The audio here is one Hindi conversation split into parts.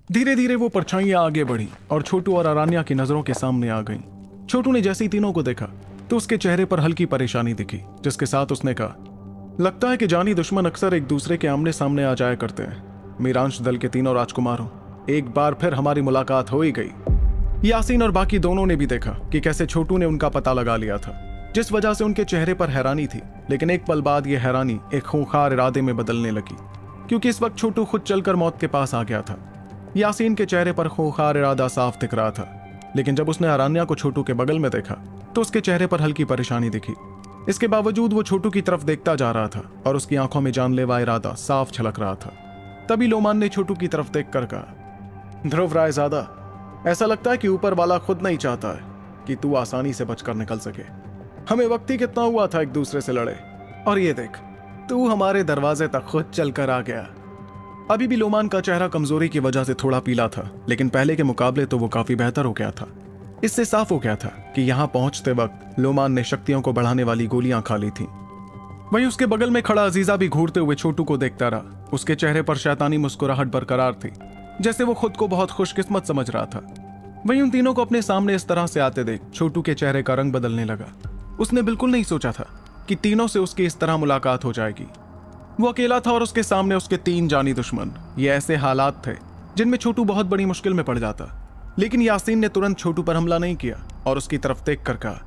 धीरे धीरे वो परछाइयां आगे बढ़ी और छोटू और अरान्या की नजरों के सामने आ गईं। छोटू ने जैसे ही तीनों को देखा तो उसके चेहरे पर हल्की परेशानी दिखी, जिसके साथ उसने कहा, लगता है कि जानी दुश्मन अक्सर एक दूसरे के आमने सामने आ जाया करते हैं। मीरांश दल के तीनों राजकुमारों, एक बार फिर हमारी मुलाकात हो ही गई। यासीन और बाकी दोनों ने भी देखा कि कैसे छोटू ने उनका पता लगा लिया था, जिस वजह से उनके चेहरे पर हैरानी थी। लेकिन एक पल बाद यह हैरानी एक खूंखार इरादे में बदलने लगी, क्योंकि इस वक्त छोटू खुद चलकर मौत के पास आ गया था। यासीन के चेहरे पर खूंखार इरादा साफ दिख रहा था, लेकिन जब उसने अरान्या को छोटू के बगल में देखा तो उसके चेहरे पर हल्की परेशानी दिखी। इसके बावजूद वो छोटू की तरफ देखता जा रहा था और उसकी आंखों में जानलेवा इरादा साफ झलक रहा था। तभी लोमान ने छोटू की तरफ देखकर कहा, ध्रुव रायजादा, ऐसा लगता है कि ऊपर वाला खुद नहीं चाहता है कि तू आसानी से बचकर निकल सके। हमें वक्त ही कितना हुआ था एक दूसरे से लड़े, और ये देख, तू हमारे दरवाजे तक खुद चलकर आ गया। अभी भी लोमान का चेहरा कमजोरी की वजह से थोड़ा पीला था, लेकिन पहले के मुकाबले तो वो काफी बेहतर हो गया था। इससे साफ हो गया था कि यहाँ पहुंचते वक्त लोमान ने शक्तियों को बढ़ाने वाली गोलियां खा ली थी। वहीं उसके बगल में खड़ा अजीजा भी घूरते हुए छोटू को देखता रहा। उसके चेहरे पर शैतानी मुस्कुराहट बरकरार थी, जैसे वो खुद को बहुत खुशकिस्मत समझ रहा था। वहीं उन तीनों को अपने सामने इस तरह से आते देख छोटू के चेहरे का रंग बदलने लगा। उसने बिल्कुल नहीं सोचा था कि तीनों से उसकी इस तरह मुलाकात हो जाएगी। वो अकेला था और उसके सामने उसके 3 जानी दुश्मन। ये ऐसे हालात थे जिनमें छोटू बहुत बड़ी मुश्किल में पड़ जाता, लेकिन यासीन ने तुरंत छोटू पर हमला नहीं किया और उसकी तरफ देख कर कहा,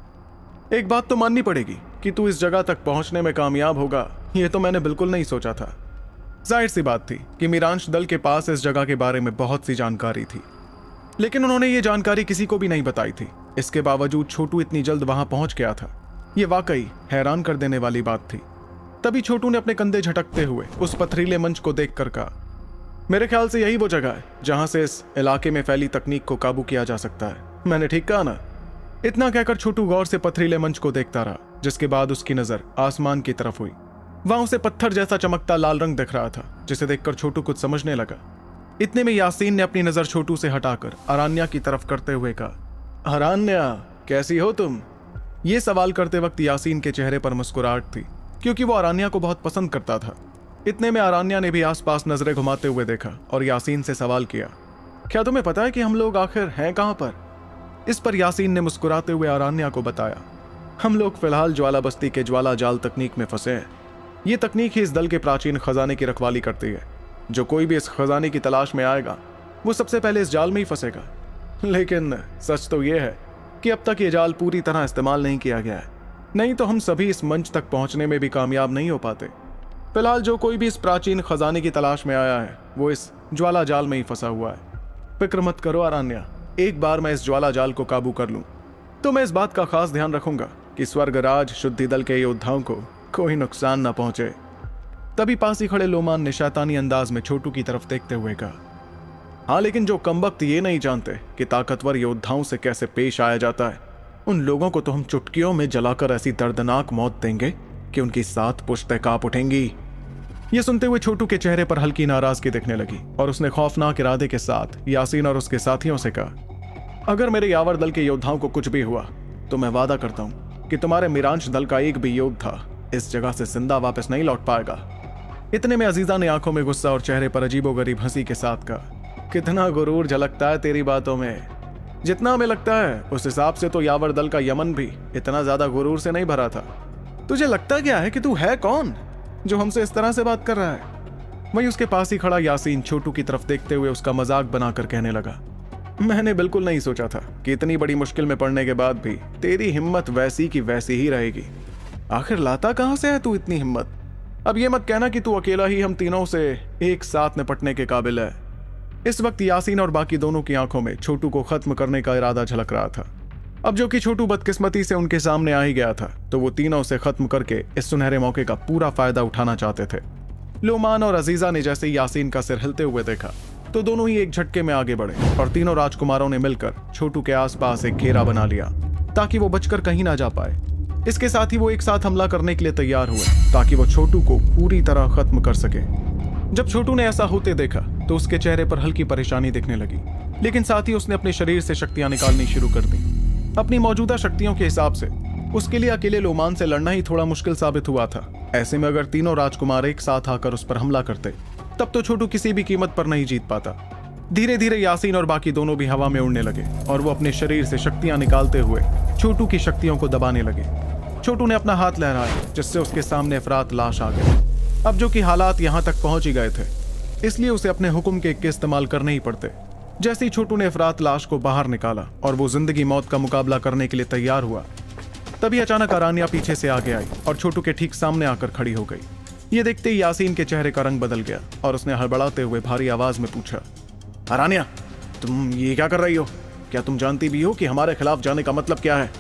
एक बात तो माननी पड़ेगी कि तू इस जगह तक पहुंचने में कामयाब होगा, ये तो मैंने बिल्कुल नहीं सोचा था। जाहिर सी बात थी कि मीरांश दल के पास इस जगह के बारे में बहुत सी जानकारी थी, लेकिन उन्होंने ये जानकारी किसी को भी नहीं बताई थी। इसके बावजूद छोटू इतनी जल्द वहां पहुंच गया था, ये वाकई हैरान कर देने वाली बात थी। तभी छोटू ने अपने कंधे झटकते हुए उस पथरीले मंच को देखकर कहा, मेरे ख्याल से यही वो जगह है जहां से इस इलाके में फैली तकनीक को काबू किया जा सकता है। मैंने ठीक कहा ना? इतना कहकर छोटू गौर से पथरीले मंच को देखता रहा, जिसके बाद उसकी नजर आसमान की तरफ हुई। वहां उसे पत्थर जैसा चमकता लाल रंग दिख रहा था, जिसे देखकर छोटू कुछ समझने लगा। इतने में यासीन ने अपनी नजर छोटू से हटाकर अरान्या की तरफ करते हुए कहा, अरान्या, कैसी हो तुम? ये सवाल करते वक्त यासीन के चेहरे पर मुस्कुराहट थी, क्योंकि वो अरान्या को बहुत पसंद करता था। इतने में अरान्या ने भी आसपास नजरें घुमाते हुए देखा और यासीन से सवाल किया, क्या तुम्हें पता है कि हम लोग आखिर हैं कहां पर? इस पर यासीन ने मुस्कुराते हुए अरान्या को बताया, हम लोग फिलहाल ज्वाला बस्ती के ज्वाला जाल तकनीक में फंसे हैं। ये तकनीक ही इस दल के प्राचीन खजाने की रखवाली करती है। जो कोई भी इस खजाने की तलाश में आएगा वो सबसे पहले इस जाल में ही फंसेगा। लेकिन सच तो ये है कि अब तक ये जाल पूरी तरह इस्तेमाल नहीं किया गया है, नहीं तो हम सभी इस मंच तक पहुंचने में भी कामयाब नहीं हो पाते। फिलहाल जो कोई भी इस प्राचीन खजाने की तलाश में आया है वो इस ज्वाला जाल में ही फंसा हुआ है। फिक्र मत करो अरान्या, एक बार मैं इस ज्वाला जाल को काबू कर लूं तो मैं इस बात का खास ध्यान रखूंगा कि स्वर्गराज शुद्धि दल के योद्धाओं को कोई नुकसान न पहुंचे। तभी पास ही खड़े लोमान ने शैतानी अंदाज में छोटू की तरफ देखते हुए कहा, हाँ, लेकिन जो कमबख्त ये नहीं जानते कि ताकतवर योद्धाओं से कैसे पेश आया जाता है, उन लोगों को तो हम चुटकियों में जलाकर ऐसी दर्दनाक मौत देंगे कि उनकी 7 पुश्तें कांप उठेंगी। ये सुनते हुए छोटू के चेहरे पर हल्की नाराजगी दिखने लगी और उसने खौफनाक इरादे के साथ यासीन और उसके साथियों से कहा, अगर मेरे यावर दल के योद्धाओं को कुछ भी हुआ तो मैं वादा करता हूं कि तुम्हारे मीरांश दल का एक भी योद्धा इस जगह से जिंदा वापस नहीं लौट पाएगा। इतने में अजीजा ने आंखों में गुस्सा और चेहरे पर अजीबोगरीब हंसी के साथ कहा, कितना गुरूर झलकता है तेरी बातों में। जितना हमें लगता है उस हिसाब से तो यावर दल का यमन भी इतना ज्यादा गुरूर से नहीं भरा था। तुझे लगता क्या है कि तू है कौन जो हमसे इस तरह से बात कर रहा है? वहीं उसके पास ही खड़ा यासीन छोटू की तरफ देखते हुए उसका मजाक बनाकर कहने लगा, मैंने बिल्कुल नहीं सोचा था कि इतनी बड़ी मुश्किल में पड़ने के बाद भी तेरी हिम्मत वैसी की वैसी ही रहेगी। आखिर लाता कहां से है तू इतनी हिम्मत? अब ये मत कहना कि तू अकेला ही हम तीनों से एक साथ निपटने के काबिल है। इस वक्त यासीन और बाकी दोनों की आंखों में छोटू को खत्म करने का इरादा झलक रहा था। अब जो कि छोटू बदकिस्मती से उनके सामने आ ही गया था, तो वो तीनों से खत्म करके इस सुनहरे मौके का पूरा फायदा उठाना चाहते थे। लोमान और अजीजा ने जैसे ही यासीन का सिर हिलते हुए देखा तो दोनों ही एक झटके में आगे बढ़े और तीनों राजकुमारों ने मिलकर छोटू के आसपास एक घेरा बना लिया ताकि वो बचकर कहीं ना जा पाए। इसके साथ ही वो एक साथ हमला करने के लिए तैयार हुए ताकि वो छोटू को पूरी तरह खत्म कर सके। जब छोटू ने ऐसा होते देखा तो उसके चेहरे पर हल्की परेशानी दिखने लगी, लेकिन साथ ही उसने अपने शरीर से शक्तियां निकालनी शुरू कर दी। अपनी मौजूदा शक्तियों के हिसाब से उसके लिए अकेले लोमान से लड़ना ही थोड़ा मुश्किल साबित हुआ था। ऐसे में अगर तीनों राजकुमार एक साथ आकर उस पर हमला करते तब तो छोटू किसी भी कीमत पर नहीं जीत पाता। धीरे धीरे यासीन और बाकी दोनों भी हवा में उड़ने लगे और वो अपने शरीर से शक्तियां निकालते हुए छोटू की शक्तियों को दबाने लगे। छोटू ने अपना हाथ लहराया जिससे उसके सामने अफरात लाश आ गई। अब जो कि हालात यहां तक पहुंच ही गए थे, इसलिए उसे अपने हुक्म के इस्तेमाल करने ही पड़ते। जैसे ही छोटू ने अफरात लाश को बाहर निकाला और वो जिंदगी मौत का मुकाबला करने के लिए तैयार हुआ, तभी अचानक अरानिया पीछे से आगे आई और छोटू के ठीक सामने आकर खड़ी हो गई। ये देखते ही यासीन के चेहरे का रंग बदल गया और उसने हड़बड़ाते हुए भारी आवाज में पूछा, अरानिया, तुम ये क्या कर रही हो? क्या तुम जानती भी हो कि हमारे खिलाफ जाने का मतलब क्या है?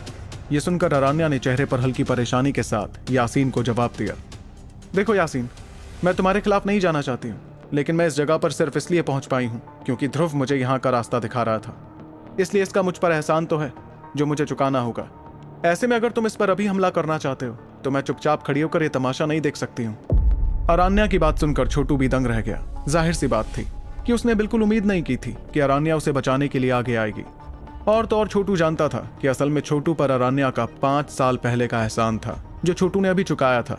ये सुनकर अरानिया ने चेहरे पर हल्की परेशानी के साथ यासीन को जवाब दिया, देखो यासीन, मैं तुम्हारे खिलाफ नहीं जाना चाहती हूँ, लेकिन मैं इस जगह पर सिर्फ इसलिए पहुंच पाई हूँ क्योंकि ध्रुव मुझे यहाँ का रास्ता दिखा रहा था। इसलिए इसका मुझ पर एहसान तो है जो मुझे चुकाना होगा। ऐसे में अगर तुम इस पर अभी हमला करना चाहते हो तो मैं चुपचाप खड़ी होकर यह तमाशा नहीं देख सकती हूँ। अरानिया की बात सुनकर छोटू भी दंग रह गया। जाहिर सी बात थी कि उसने बिल्कुल उम्मीद नहीं की थी कि अरानिया उसे बचाने के लिए आगे आएगी। और तो और छोटू जानता था कि असल में छोटू पर अरानिया का 5 साल पहले का एहसान था जो छोटू ने अभी चुकाया था।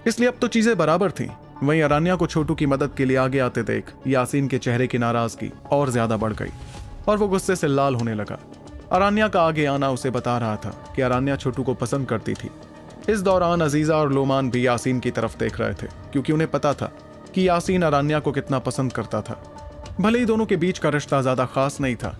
इसलिए अब तो चीजें बराबर थी। वहीं अरानिया को छोटू की मदद के लिए आगे आते देख यासीन के चेहरे की नाराजगी और ज्यादा बढ़ गई और वो गुस्से से लाल होने लगा। अरानिया का आगे आना उसे बता रहा था कि अरानिया छोटू को पसंद करती थी। इस दौरान अजीजा और लोमान भी यासीन की तरफ देख रहे थे क्योंकि उन्हें पता था कि यासीन अरानिया को कितना पसंद करता था। भले ही दोनों के बीच का रिश्ता ज्यादा खास नहीं था,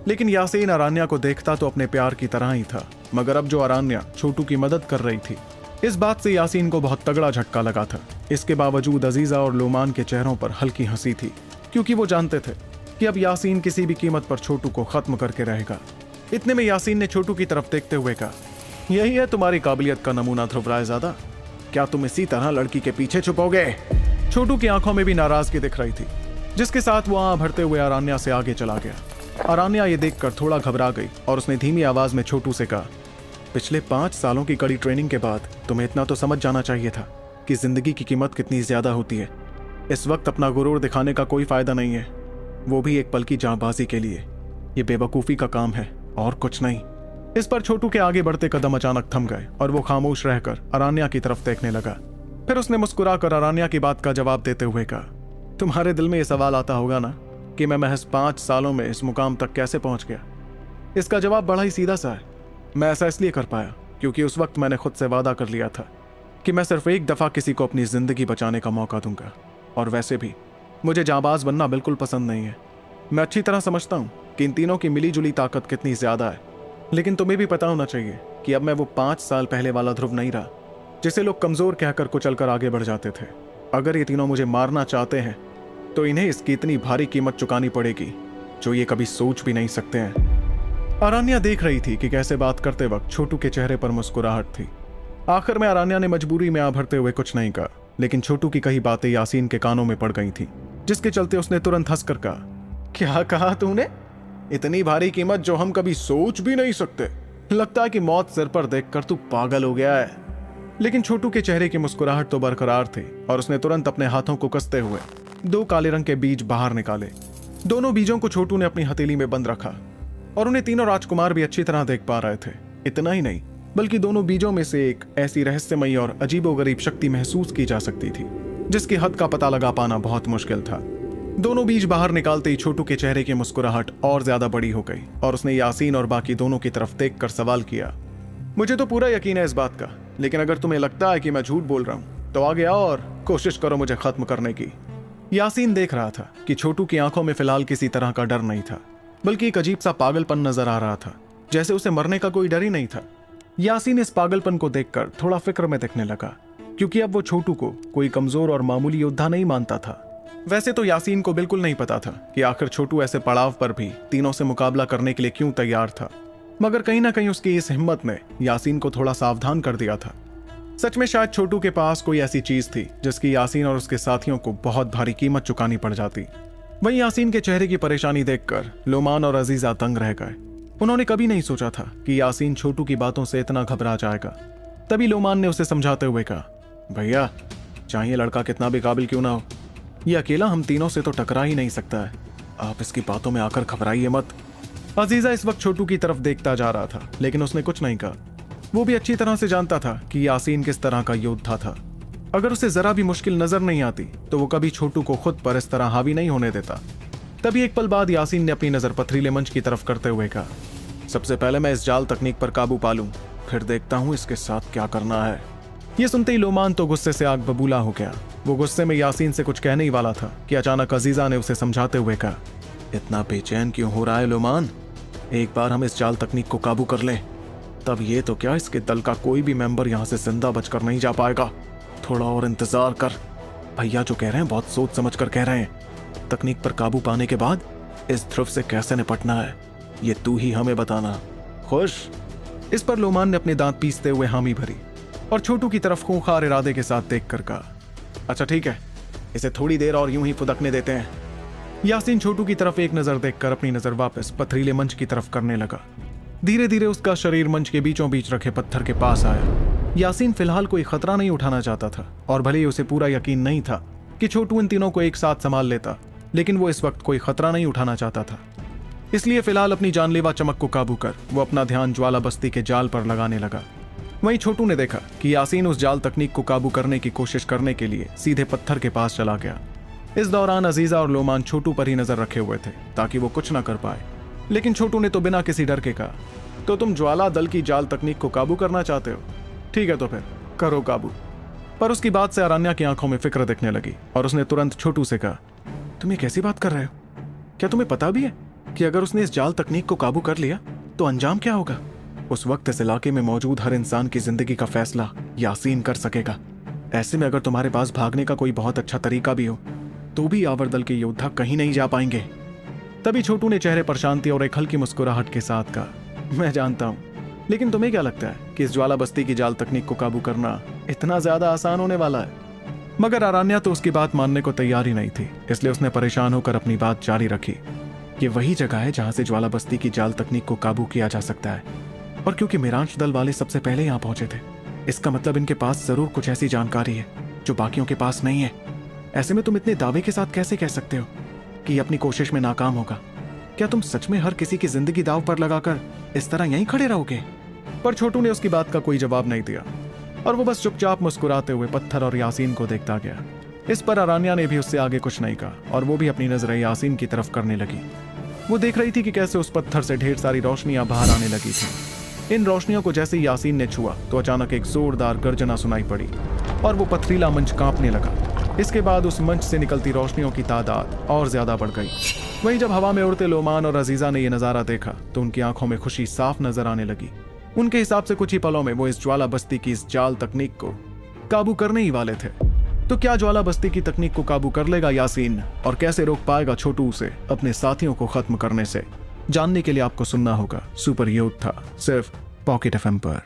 लेकिन यासीन अरानिया को देखता तो अपने प्यार की तरह ही था। मगर अब जो अरानिया छोटू की मदद कर रही थी, इस बात से यासीन को बहुत तगड़ा झटका लगा था। इसके बावजूद अजीजा और लोमान के चेहरों पर हल्की हंसी थी क्योंकि वो जानते थे कि अब यासीन किसी भी कीमत पर छोटू को खत्म करके रहेगा। इतने में यासीन ने छोटू की तरफ देखते हुए कहा, यही है तुम्हारी काबिलियत का नमूना ध्रुव रायज़ादा? क्या तुम इसी तरह लड़की के पीछे छुपोगे? छोटू की आंखों में भी नाराजगी दिख रही थी, जिसके साथ वो आंख भरते हुए अरानिया से आगे चला गया। अरानिया ये देखकर थोड़ा घबरा गई और उसने धीमी आवाज में छोटू से कहा, पिछले 5 सालों की कड़ी ट्रेनिंग के बाद तुम्हें इतना तो समझ जाना चाहिए था कि जिंदगी की कीमत कितनी ज्यादा होती है। इस वक्त अपना गुरूर दिखाने का कोई फायदा नहीं है, वो भी एक पल की जांबाजी के लिए। ये बेवकूफी का काम है और कुछ नहीं। इस पर छोटू के आगे बढ़ते कदम अचानक थम गए और वो खामोश रहकर अरानिया की तरफ देखने लगा। फिर उसने मुस्कुराकर अरानिया की बात का जवाब देते हुए कहा, तुम्हारे दिल में यह सवाल आता होगा ना कि मैं महज 5 सालों में इस मुकाम तक कैसे पहुंच गया। इसका जवाब बड़ा ही सीधा सा है। मैं ऐसा इसलिए कर पाया क्योंकि उस वक्त मैंने खुद से वादा कर लिया था कि मैं सिर्फ एक दफा किसी को अपनी जिंदगी बचाने का मौका दूंगा। और वैसे भी मुझे जांबाज बनना बिल्कुल पसंद नहीं है। मैं अच्छी तरह समझता हूँ कि इन तीनों की मिली जुली ताकत कितनी ज्यादा है, लेकिन तुम्हें भी पता होना चाहिए कि अब मैं वो 5 साल पहले वाला ध्रुव नहीं रहा जिसे लोग कमजोर कहकर कुचलकर आगे बढ़ जाते थे। अगर ये तीनों मुझे मारना चाहते हैं तो इन्हें इसकी इतनी भारी कीमत चुकानी पड़ेगी जो ये कभी सोच भी नहीं सकते हैं। अरानिया देख रही थी कि कैसे बात करते वक्त छोटू के चेहरे पर मुस्कुराहट थी। आखिर में अरानिया ने मजबूरी में आ भरते हुए कुछ नहीं कहा, लेकिन छोटू की कही बातें यासीन के कानों में पड़ गई थी, जिसके चलते उसने तुरंत हंसकर कहा, क्या कहा तूने? इतनी भारी कीमत जो हम कभी सोच भी नहीं सकते। लगता है कि मौत सिर पर देखकर तू पागल हो गया है। लेकिन छोटू के चेहरे की मुस्कुराहट तो बरकरार थी और उसने तुरंत अपने हाथों को कसते हुए 2 काले रंग के बीज बाहर निकाले। दोनों बीजों को छोटू ने अपनी हथेली में बंद रखा और उन्हें तीनों राजकुमार भी अच्छी तरह देख पा रहे थे। इतना ही नहीं, बल्कि दोनों बीजों में से एक ऐसी रहस्यमयी और अजीबोगरीब शक्ति महसूस की जा सकती थी जिसकी हद का पता लगा पाना बहुत मुश्किल था। दोनों बीज बाहर निकालते ही छोटू के चेहरे की मुस्कुराहट और ज्यादा बड़ी हो गई और उसने यासीन और बाकी दोनों की तरफ देखकर सवाल किया, मुझे तो पूरा यकीन है इस बात का, लेकिन अगर तुम्हें लगता है कि मैं झूठ बोल रहा हूं तो आगे आओ और कोशिश करो मुझे खत्म करने की। यासीन देख रहा था कि छोटू की आंखों में फिलहाल किसी तरह का डर नहीं था, बल्कि एक अजीब सा पागलपन नजर आ रहा था, जैसे उसे मरने का कोई डर ही नहीं था। यासीन इस पागलपन को देखकर थोड़ा फिक्र में दिखने लगा, क्योंकि अब वो छोटू को कोई कमजोर और मामूली योद्धा नहीं मानता था। वैसे तो यासीन को बिल्कुल नहीं पता था कि आखिर छोटू ऐसे पड़ाव पर भी तीनों से मुकाबला करने के लिए क्यों तैयार था, मगर कहीं ना कहीं उसकी इस हिम्मत ने यासीन को थोड़ा सावधान कर दिया था। सच में शायद छोटू के पास कोई ऐसी चीज थी जिसकी यासीन और उसके साथियों को बहुत भारी कीमत चुकानी पड़ जाती। वहीं यासीन के चेहरे की परेशानी देखकर लोमान और अजीजा तंग रह गए। उन्होंने कभी नहीं सोचा था कि यासीन छोटू की बातों से इतना घबरा जाएगा। तभी लोमान ने उसे समझाते हुए कहा, भैया, चाहे लड़का कितना भी काबिल क्यों ना हो, ये अकेला हम तीनों से तो टकरा ही नहीं सकता है। आप इसकी बातों में आकर घबराइए मत। अजीजा इस वक्त छोटू की तरफ देखता जा रहा था, लेकिन उसने कुछ नहीं कहा। वो भी अच्छी तरह से जानता था कि यासीन किस तरह का योद्धा था। अगर उसे जरा भी मुश्किल नजर नहीं आती तो वो कभी छोटू को खुद पर इस तरह हावी नहीं होने देता। तभी एक पल बाद यासीन ने अपनी नजर पथरीले मंच की तरफ करते हुए कहा, सबसे पहले मैं इस जाल तकनीक पर काबू पा लूं, फिर देखता हूं इसके साथ क्या करना है। ये सुनते ही लोमान तो गुस्से से आग बबूला हो गया। वो गुस्से में यासीन से कुछ कहने ही वाला था कि अचानक अजीजा ने उसे समझाते हुए कहा, इतना बेचैन क्यों हो रहा है लोमान, एक बार हम इस जाल तकनीक को काबू कर लें, तब ये तो क्या इसके दल का कोई भी मेंबर यहाँ से जिंदा बचकर नहीं जा पाएगा। थोड़ा और इंतजार कर, भैया जो कह रहे हैं बहुत सोच समझ कर कह रहे हैं। तकनीक पर काबू पाने के बाद इस ध्रुव से कैसे निपटना है ये तू ही हमें बताना। खुश? इस पर लोमान ने अपने दांत पीसते हुए हामी भरी और छोटू की तरफ खूंखार इरादे के साथ देखकर कहा, अच्छा ठीक है, इसे थोड़ी देर और यूं ही फुदकने देते हैं। यासीन छोटू की तरफ एक नजर देखकर अपनी नजर वापस पथरीले मंच की तरफ करने लगा। धीरे धीरे उसका शरीर मंच के बीचों बीच रखे पत्थर के पास आया। यासीन फिलहाल कोई खतरा नहीं उठाना चाहता था और भले ही उसे पूरा यकीन नहीं था कि छोटू इन तीनों को एक साथ संभाल लेता, लेकिन वो इस वक्त कोई खतरा नहीं उठाना चाहता था। इसलिए फिलहाल अपनी जानलेवा चमक को काबू कर वो अपना ध्यान ज्वाला बस्ती के जाल पर लगाने लगा। वहीं छोटू ने देखा कि यासीन उस जाल तकनीक को काबू करने की कोशिश करने के लिए सीधे पत्थर के पास चला गया। इस दौरान अजीजा और लोमान छोटू पर ही नजर रखे हुए थे ताकि वो कुछ ना कर पाए, लेकिन छोटू ने तो बिना किसी डर के कहा, तो तुम ज्वाला दल की जाल तकनीक को काबू करना चाहते हो? ठीक है तो फिर करो काबू। पर उसकी बात से अरण्या की आंखों में फिक्र दिखने लगी और उसने तुरंत छोटू से कहा, तुम ये कैसी बात कर रहे हो? क्या तुम्हें पता भी है कि अगर उसने इस जाल तकनीक को काबू कर लिया तो अंजाम क्या होगा? उस वक्त इस इलाके में मौजूद हर इंसान की जिंदगी का फैसला यासीन कर सकेगा। ऐसे में अगर तुम्हारे पास भागने का कोई बहुत अच्छा तरीका भी हो तो भी यावर दल के योद्धा कहीं नहीं जा पाएंगे। तभी छोटू ने चेहरे पर शांति और एक हल्की मुस्कुराहट के साथ कहा, मैं जानता हूं, लेकिन तुम्हें क्या लगता है कि इस ज्वाला बस्ती की जाल तकनीक को काबू करना इतना ज्यादा आसान होने वाला है? मगर अरण्या तो उसकी बात मानने को तैयार ही नहीं थी, इसलिए उसने परेशान होकर अपनी बात जारी रखी। ये वही जगह है जहां से ज्वाला बस्ती की जाल तकनीक को काबू किया जा सकता है, और क्योंकि मेरांश दल वाले सबसे पहले यहाँ पहुंचे थे, इसका मतलब इनके पास जरूर कुछ ऐसी जानकारी है जो बाकियों के पास नहीं है। ऐसे में तुम इतने दावे के साथ कैसे कह सकते हो कि ये अपनी कोशिश में नाकाम होगा? क्या तुम सच में हर किसी की जिंदगी दाव पर लगाकर इस तरह यहीं खड़े रहोगे? पर छोटू ने उसकी बात का कोई जवाब नहीं दिया और वो बस चुपचाप मुस्कुराते हुए पत्थर और यासीन को देखता गया। इस पर अरण्या ने भी उससे आगे कुछ नहीं कहा और वो भी अपनी नजरें यासीन की तरफ करने लगी। वो देख रही थी कि कैसे उस पत्थर से ढेर सारी रोशनियां बाहर आने लगी थी। इन रोशनियों को जैसे ही यासीन ने छुआ तो अचानक एक जोरदार गर्जना सुनाई पड़ी और वो पथरीला मंच कांपने लगा। इसके बाद उस मंच से निकलती रोशनियों की तादाद और ज्यादा बढ़ गई। वहीं जब हवा में उड़ते लोमान और अजीजा ने यह नजारा देखा तो उनकी आंखों में खुशी साफ नजर आने लगी। उनके हिसाब से कुछ ही पलों में वो इस ज्वाला बस्ती की इस जाल तकनीक को काबू करने ही वाले थे। तो क्या ज्वाला बस्ती की तकनीक को काबू कर लेगा यासीन, और कैसे रोक पाएगा छोटू उसे अपने साथियों को खत्म करने से? जानने के लिए आपको सुनना होगा सुपर योद्धा, सिर्फ पॉकेट एफएम पर।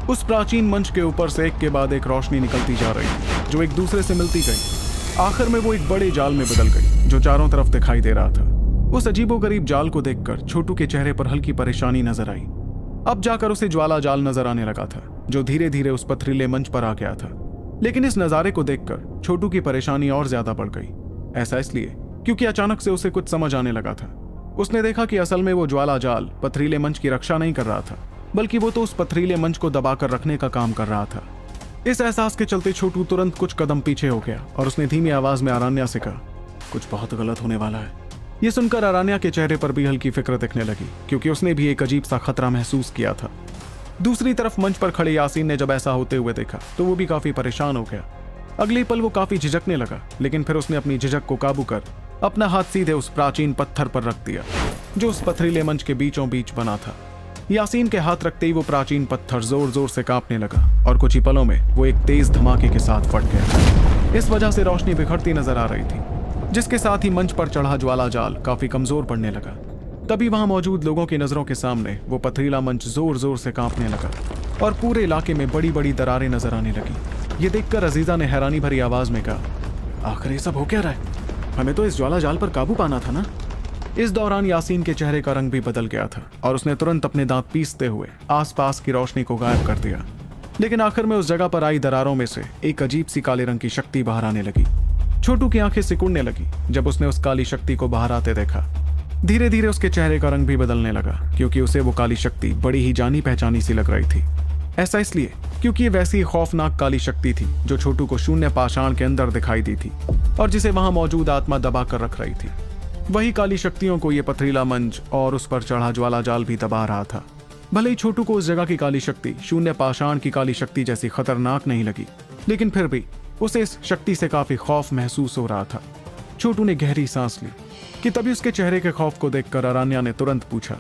उस प्राचीन मंच के ऊपर से एक के बाद एक रोशनी निकलती जा रही थी जो एक दूसरे से मिलती गई। आखिर में वो एक बड़े जाल में बदल गई जो चारों तरफ दिखाई दे रहा था। उस अजीबोगरीब जाल को देखकर छोटू के चेहरे पर हल्की परेशानी नजर आई। अब जाकर उसे ज्वाला जाल नजर आने लगा था जो धीरे धीरे उस पथरीले मंच पर आ गया था। लेकिन इस नजारे को देखकर छोटू की परेशानी और ज्यादा बढ़ गई। ऐसा इसलिए क्योंकि अचानक से उसे कुछ समझ आने लगा था। उसने देखा कि असल में वो ज्वाला जाल पथरीले मंच की रक्षा नहीं कर रहा था, बल्कि वो तो उस पथरीले मंच को दबाकर रखने का काम कर रहा था। इस एहसास के चलते छोटू तुरंत कुछ कदम पीछे हो गया और उसने धीमी आवाज में अरण्या से कहा, कुछ बहुत गलत होने वाला है। ये सुनकर अरण्या के चेहरे पर भी हल्की फिक्र दिखने लगी क्योंकि उसने भी एक अजीब सा खतरा महसूस किया था। दूसरी तरफ मंच पर खड़े यासीन ने जब ऐसा होते हुए देखा तो वो भी काफी परेशान हो गया। अगले पल वो काफी झिझकने लगा, लेकिन फिर उसने अपनी झिझक को काबू कर अपना हाथ सीधे उस प्राचीन पत्थर पर रख दिया जो उस पथरीले मंच के बीचों बीच बना था। यासीन के हाथ रखते ही वो प्राचीन पत्थर जोर जोर से कांपने लगा और कुछ ही पलों में वो एक तेज धमाके के साथ फट गया। इस वजह से रोशनी बिखरती नजर आ रही थी, जिसके साथ ही मंच पर चढ़ा ज्वाला जाल काफी कमजोर पड़ने लगा। तभी वहां मौजूद लोगों की नजरों के सामने वो पथरीला मंच जोर जोर से कांपने लगा और पूरे इलाके में बड़ी बड़ी दरारें नजर आने लगी। ये देखकर अजीजा ने हैरानी भरी आवाज में कहा, आखिर ये सब हो क्या रहा है? हमें तो इस ज्वाला जाल पर काबू पाना था ना। इस दौरान यासीन के चेहरे का रंग भी बदल गया था और उसने तुरंत अपने दांत पीसते हुए आसपास की रोशनी को गायब कर दिया। लेकिन आखिर में उस जगह पर आई दरारों में से एक अजीब सी काले रंग की शक्ति बाहर आने लगी। छोटू की आंखें सिकुड़ने लगी जब उसने उस काली शक्ति को बाहर आते देखा। धीरे धीरे उसके चेहरे का रंग भी बदलने लगा क्योंकि उसे वो काली शक्ति बड़ी ही जानी पहचानी सी लग रही थी। ऐसा इसलिए क्योंकि ये वैसी खौफनाक काली शक्ति थी जो छोटू को शून्य पाषाण के अंदर दिखाई दी थी और जिसे वहां मौजूद आत्मा दबा कर रख रही थी। वही काली शक्तियों को ये पथरीला मंच और उस पर चढ़ा ज्वाला जाल भी दबा रहा था। भले ही छोटू को उस जगह की काली शक्ति शून्य पाषाण की काली शक्ति जैसी खतरनाक नहीं लगी, लेकिन फिर भी उसे इस शक्ति से काफी खौफ महसूस हो रहा था। छोटू ने गहरी सांस ली कि तभी उसके चेहरे के खौफ को देखकर अरान्या ने तुरंत पूछा,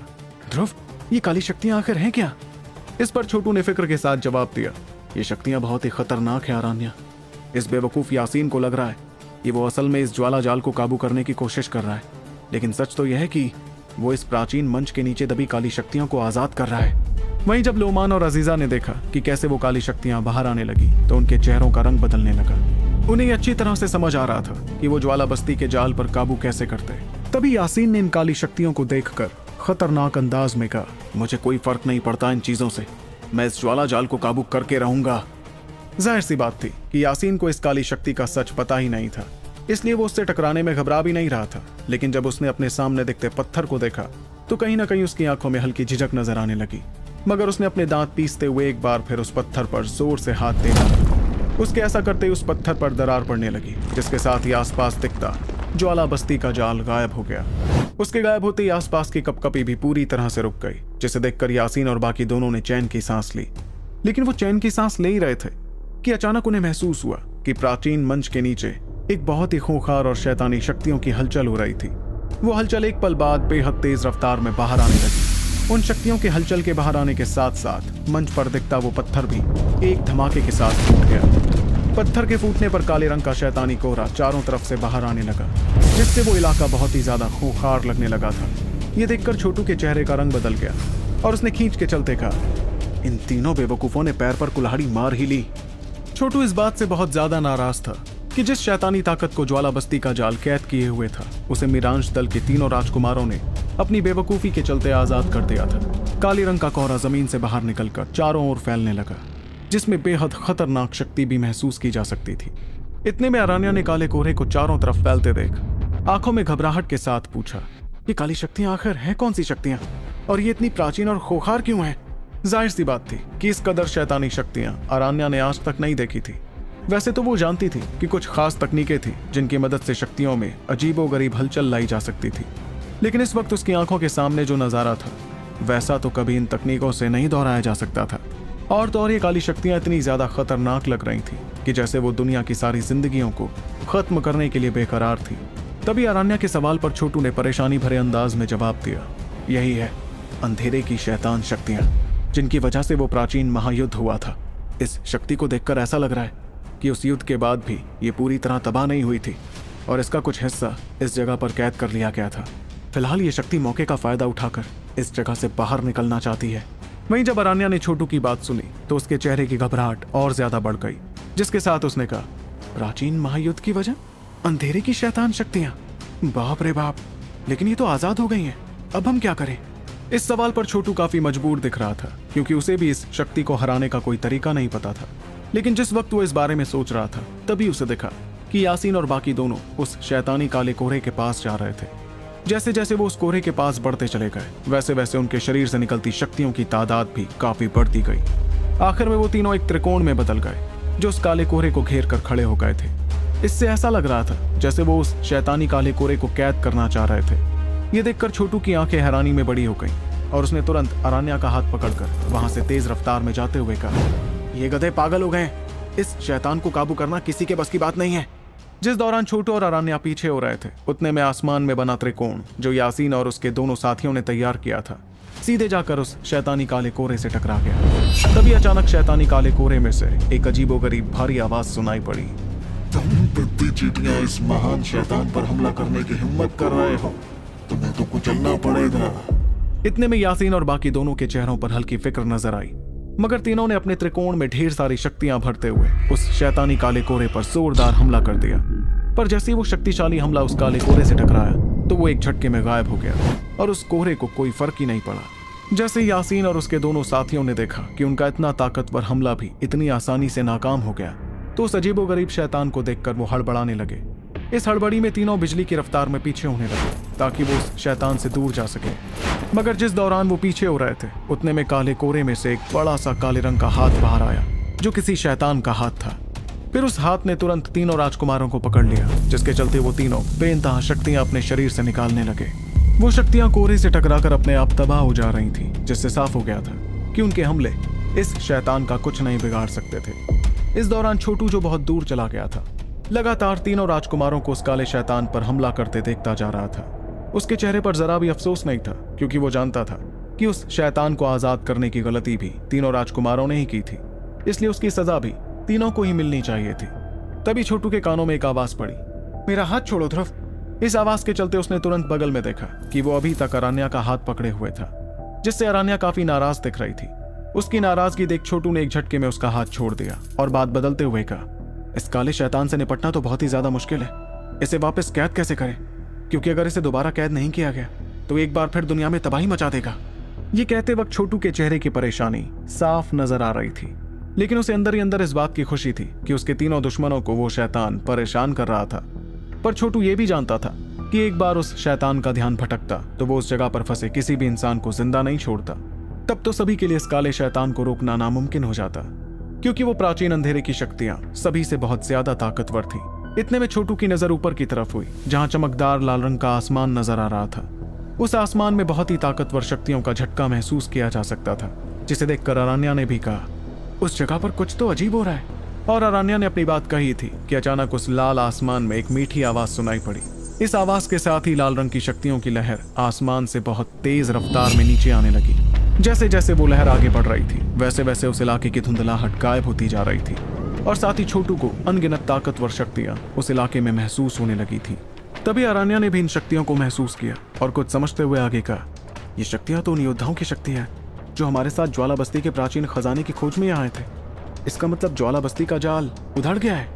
ध्रुव, ये काली शक्तियां आखिर हैं क्या? इस पर छोटू ने फिक्र के साथ जवाब दिया, ये शक्तियां बहुत ही खतरनाक है अरान्या। इस बेवकूफ यासीन को लग रहा है कि वो असल में इस ज्वाला जाल को काबू करने की कोशिश कर रहा है, लेकिन सच तो यह है कि वो इस प्राचीन मंच के नीचे दबी काली शक्तियों को आजाद कर रहा है। वहीं जब लोमान और अजीजा ने देखा कि कैसे वो काली शक्तियां बाहर आने लगी तो उनके चेहरों का रंग बदलने लगा। उन्हें अच्छी तरह से समझ आ रहा था कि वो ज्वाला बस्ती के जाल पर काबू कैसे करते। तभी यासीन ने इन काली शक्तियों को देखकर खतरनाक अंदाज में कहा, मुझे कोई फर्क नहीं पड़ता इन चीजों से, मैं इस ज्वाला जाल को काबू करके रहूंगा। जाहिर सी बात थी कि यासीन को इस काली शक्ति का सच पता ही नहीं था, इसलिए वो उससे टकराने में घबरा भी नहीं रहा था। लेकिन जब उसने अपने सामने दिखते पत्थर को देखा तो कहीं ना कहीं उसकी आंखों में हल्की झिझक नजर आने लगी, मगर उसने अपने दांत पीसते हुए एक बार फिर उस पत्थर पर जोर से हाथ दे डाला। उसके ऐसा करते ही उस पत्थर पर दरार पड़ने लगी, जिसके साथ ही आसपास दिखता ज्वाला बस्ती का जाल गायब हो गया। उसके गायब होते ही आसपास की कपकपी भी पूरी तरह से रुक गई, जिसे देखकर यासीन और बाकी दोनों ने चैन की सांस ली। लेकिन वो चैन की सांस ले ही रहे थे कि अचानक उन्हें महसूस हुआ कि प्राचीन मंच के नीचे एक बहुत ही खूंखार और शैतानी शक्तियों की हलचल हो रही थी। वो हलचल एक पल बाद बेहद तेज रफ्तार में बाहर आने लगी। उन शक्तियों के हलचल के बाहर आने के साथ साथ मंच पर दिखता वो पत्थर भी एक धमाके के साथ फूट गया। पत्थर के फूटने पर काले रंग का शैतानी कोहरा चारों तरफ से बाहर आने लगा, जिससे वो इलाका बहुत ही ज्यादा खूंखार लगने लगा था। ये देखकर छोटू के चेहरे का रंग बदल गया और उसने खींच के चलते कहा, इन तीनों बेवकूफों ने पैर पर कुल्हाड़ी मार ही ली। छोटू इस बात से बहुत ज्यादा नाराज था कि जिस शैतानी ताकत को ज्वाला बस्ती का जाल कैद किए हुए था, उसे मिरांश दल के तीनों राजकुमारों ने अपनी बेवकूफी के चलते आजाद कर दिया था। काली रंग का कोहरा जमीन से बाहर निकलकर चारों ओर फैलने लगा, जिसमें बेहद खतरनाक शक्ति भी महसूस की जा सकती थी। इतने में अरान्या ने काले कोहरे को चारों तरफ फैलते देख आंखों में घबराहट के साथ पूछा, ये काली शक्तियां आखिर हैं कौन सी शक्तियां, और ये इतनी प्राचीन और खोखार क्यों हैं? जाहिर सी बात थी कि इस कदर शैतानी शक्तियां अरान्या ने आज तक नहीं देखी थी। वैसे तो वो जानती थी कि कुछ खास तकनीकें थी जिनकी मदद से शक्तियों में अजीबोगरीब हलचल लाई जा सकती थी, लेकिन इस वक्त उसकी आंखों के सामने जो नजारा था वैसा तो कभी इन तकनीकों से नहीं दोहराया जा सकता था। और तो और ये काली शक्तियां इतनी ज्यादा खतरनाक लग रही थी कि जैसे वो दुनिया की सारी जिंदगियों को खत्म करने के लिए बेकरार थी। तभी अरान्या के सवाल पर छोटू ने परेशानी भरे अंदाज में जवाब दिया, यही है अंधेरे की शैतान शक्तियां, जिनकी वजह से वो प्राचीन महायुद्ध हुआ था। इस शक्ति को देखकर ऐसा लग रहा है कि उस युद्ध के बाद भी ये पूरी तरह तबाह नहीं हुई थी और इसका कुछ हिस्सा इस जगह पर कैद कर लिया गया था। फिलहाल ये शक्ति मौके का फायदा उठाकर इस जगह से बाहर निकलना चाहती है। वहीं जब अरान्या ने छोटू की बात सुनी तो उसके चेहरे की घबराहट और ज्यादा बढ़ गई, जिसके साथ उसने कहा, प्राचीन महायुद्ध की वजह अंधेरे की शैतान शक्तियां, बाप रे बाप, लेकिन ये तो आजाद हो गई हैं, अब हम क्या करें? इस सवाल पर छोटू काफी मजबूर दिख रहा था, क्योंकि उसे भी इस शक्ति को हराने का कोई तरीका नहीं पता था। लेकिन जिस वक्त वो इस बारे में सोच रहा था तभी उसे देखा कि यासीन और बाकी दोनों उस शैतानी काले कोहरे के पास जा रहे थे। जैसे जैसे वो उस कोहरे के पास बढ़ते चले गए, वैसे वैसे उनके शरीर से निकलती शक्तियों की तादाद भी काफी बढ़ती गई। आखिर में वो तीनों एक त्रिकोण में बदल गए, जो उस काले कोहरे को घेर कर खड़े हो गए थे। इससे ऐसा लग रहा था जैसे वो उस शैतानी काले कोहरे को कैद करना चाह रहे थे। ये देखकर छोटू की आंखें हैरानी में बड़ी हो गईं और उसने तुरंत अरान्या का हाथ पकड़कर वहां से तेज रफ्तार में जाते हुए कहा, ये गधे पागल हो गए, इस शैतान को काबू करना किसी के बस की बात नहीं है। जिस दौरान छोटू और अरान्या पीछे हो रहे थे, उतने में आसमान में बना त्रिकोण जो यासीन और उसके दोनों साथियों ने तैयार किया था, सीधे जाकर उस शैतानी काले कोहरे से टकरा गया। तभी अचानक शैतानी काले कोहरे में से एक अजीबोगरीब भारी आवाज सुनाई पड़ी, तुम दिव्य चींटियां इस महान शैतान पर हमला करने की हिम्मत कर रहे हो, तुम्हें तो कुचलना पड़ेगा। इतने में यासीन और बाकी दोनों के चेहरों पर हल्की फिक्र नजर आई, मगर तीनों ने अपने त्रिकोण में ढेर सारी शक्तियां भरते हुए उस शैतानी काले कोहरे पर जोरदार हमला कर दिया। पर जैसे ही वो शक्तिशाली हमला उस काले कोहरे से टकराया तो वो एक झटके में गायब हो गया और उस कोहरे को कोई फर्क ही नहीं पड़ा। जैसे यासीन और उसके दोनों साथियों ने देखा कि उनका इतना ताकतवर हमला भी इतनी आसानी से नाकाम हो गया, तो उस अजीबोगरीब शैतान को देखकर वो हड़बड़ाने लगे इस हड़बड़ी में तीनों बिजली की रफ्तार में पीछे होने लगे ताकि वो उस शैतान से दूर जा सके। मगर जिस दौरान वो पीछे हो रहे थे उतने में काले कोरे में से एक बड़ा सा काले रंग का हाथ बाहर आया जो किसी शैतान का हाथ था। फिर उस हाथ ने तुरंत तीनों राजकुमारों को पकड़ लिया, जिसके चलते वो तीनों बेइंतहा शक्तियां अपने शरीर से निकालने लगे। वो शक्तियां कोरे से टकराकर अपने आप तबाह हो जा रही थी, जिससे साफ हो गया था कि उनके हमले इस शैतान का कुछ नहीं बिगाड़ सकते थे। इस दौरान छोटू, जो बहुत दूर चला गया था, लगातार तीनों राजकुमारों को उस काले शैतान पर हमला करते देखता जा रहा था। उसके चेहरे पर जरा भी अफसोस नहीं था, क्योंकि वो जानता था कि उस शैतान को आजाद करने की गलती भी तीनों राजकुमारों ने ही की थी, इसलिए उसकी सजा भी तीनों को ही मिलनी चाहिए थी। तभी छोटू के कानों में एक आवाज पड़ी, मेरा हाथ छोड़ो ध्रुव। इस आवाज के चलते उसने तुरंत बगल में देखा कि वो अभी तक अरान्या का हाथ पकड़े हुए था, जिससे अरान्या काफी नाराज दिख रही थी। उसकी नाराजगी देख छोटू ने एक झटके में उसका हाथ छोड़ दिया और बात बदलते हुए कहा, इस काले शैतान से निपटना तो बहुत ही ज्यादा मुश्किल है। इसे वापस कैद कैसे करें, क्योंकि अगर इसे दोबारा कैद नहीं किया गया तो एक बार फिर दुनिया में तबाही मचा देगा। ये कहते वक्त छोटू के चेहरे की परेशानी साफ नजर आ रही थी, लेकिन उसे अंदर ही अंदर इस बात की खुशी थी कि उसके तीनों दुश्मनों को वो शैतान परेशान कर रहा था। पर छोटू ये भी जानता था कि एक बार उस शैतान का ध्यान भटकता तो वो उस जगह पर फंसे किसी भी इंसान को जिंदा नहीं छोड़ता। तब तो सभी के लिए इस काले शैतान को रोकना नामुमकिन हो जाता, क्योंकि वो प्राचीन अंधेरे की शक्तियां सभी से बहुत ज्यादा ताकतवर थी। इतने में छोटू की नजर ऊपर की तरफ हुई, जहां चमकदार लाल रंग का आसमान नजर आ रहा था। उस आसमान में बहुत ही ताकतवर शक्तियों का झटका महसूस किया जा सकता था, जिसे देखकर अरान्या ने भी कहा, उस जगह पर कुछ तो अजीब हो रहा है। और अरान्या ने अपनी बात कही थी कि अचानक उस लाल आसमान में एक मीठी आवाज सुनाई पड़ी। इस आवाज के साथ ही लाल रंग की शक्तियों की लहर आसमान से बहुत तेज रफ्तार में नीचे आने लगी। जैसे जैसे वो लहर आगे बढ़ रही थी, वैसे वैसे उस इलाके की धुंधलाहट गायब होती जा रही थी, और साथ ही छोटू को अनगिनत ताकतवर शक्तियां उस इलाके में महसूस होने लगी थी। तभी अरान्या ने भी इन शक्तियों को महसूस किया और कुछ समझते हुए आगे कहा, ये शक्तियां तो उन योद्धाओं की शक्ति है जो हमारे साथ ज्वाला बस्ती के प्राचीन खजाने की खोज में आए थे। इसका मतलब ज्वाला बस्ती का जाल उधड़ गया है।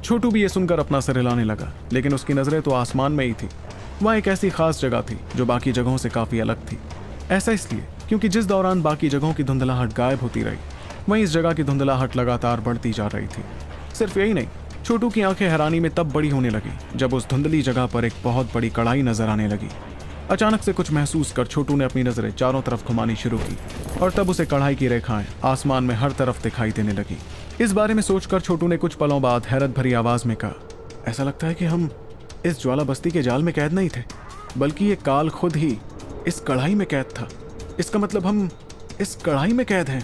छोटू भी ये सुनकर अपना सिर हिलाने लगा, लेकिन उसकी नजरें तो आसमान में ही थी। वह एक ऐसी खास जगह थी जो बाकी जगहों से काफी अलग थी। ऐसा इसलिए क्योंकि जिस दौरान बाकी जगहों की धुंधलाहट गायब होती रही, वहीं इस जगह की धुंधलाहट लगातार बढ़ती जा रही थी। सिर्फ यही नहीं, छोटू की आंखें हैरानी में तब बड़ी होने लगी जब उस धुंधली जगह पर एक बहुत बड़ी कढ़ाई नजर आने लगी। अचानक से कुछ महसूस कर छोटू ने अपनी नजरें चारों तरफ घुमानी शुरू की, और तब उसे कढ़ाई की रेखाएं आसमान में हर तरफ दिखाई देने लगी। इस बारे में सोचकर छोटू ने कुछ पलों बाद हैरत भरी आवाज में कहा, ऐसा लगता है कि हम इस ज्वाला बस्ती के जाल में कैद नहीं थे, बल्कि ये काल खुद ही इस कढ़ाई में कैद था। इसका मतलब हम इस कढ़ाई में कैद हैं।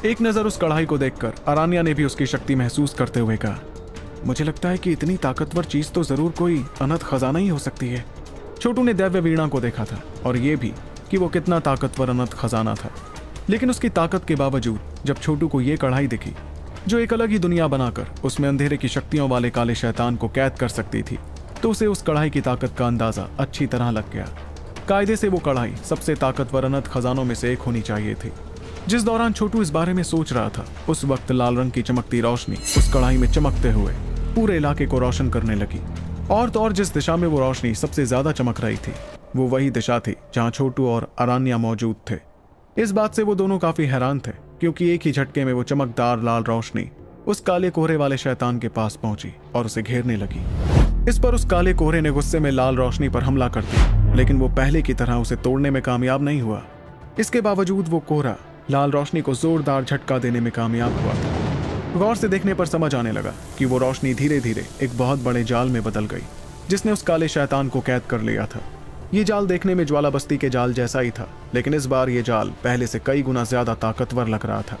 एक नजर उस कढ़ाई को देखकर अरान्या ने भी उसकी शक्ति महसूस करते हुए कहा, मुझे लगता है कि इतनी ताकतवर चीज तो जरूर कोई अनंत खजाना ही हो सकती है। छोटू ने दैव्य वीणा को देखा था और ये भी कि वो कितना ताकतवर अनंत खजाना था, लेकिन उसकी ताकत के बावजूद जब छोटू को ये कढ़ाई दिखी जो एक अलग ही दुनिया बनाकर उसमें अंधेरे की शक्तियों वाले काले शैतान को कैद कर सकती थी, तो उसे उस कढ़ाई की ताकत का अंदाजा अच्छी तरह लग गया। कायदे से वो कढ़ाई सबसे ताकतवर अनंत खजानों में से एक होनी चाहिए थी। जिस दौरान छोटू इस बारे में सोच रहा था, उस वक्त लाल रंग की चमकती रोशनी उस कढ़ाई में चमकते हुए पूरे इलाके को रोशन करने लगी। और तो और जिस दिशा में वो रोशनी सबसे ज्यादा चमक रही थी, वो वही दिशा थी जहां छोटू और अरान्या मौजूद थे। इस बात से वो दोनों काफी हैरान थे, क्योंकि एक ही झटके में वो चमकदार लाल रोशनी उस काले कोहरे वाले शैतान के पास पहुंची और उसे घेरने लगी। इस पर उस काले कोहरे ने गुस्से में लाल रोशनी पर हमला कर दिया, लेकिन वो पहले की तरह उसे तोड़ने में कामयाब नहीं हुआ। इसके बावजूद वो कोहरा लाल रोशनी को जोरदार झटका देने में कामयाब हुआ था। गौर से देखने पर समझ आने लगा कि वो रोशनी धीरे धीरे एक बहुत बड़े जाल में बदल गई, जिसने उस काले शैतान को कैद कर लिया था। ये जाल देखने में ज्वाला बस्ती के जाल जैसा ही था, लेकिन इस बार ये जाल पहले से कई गुना ज्यादा ताकतवर लग रहा था।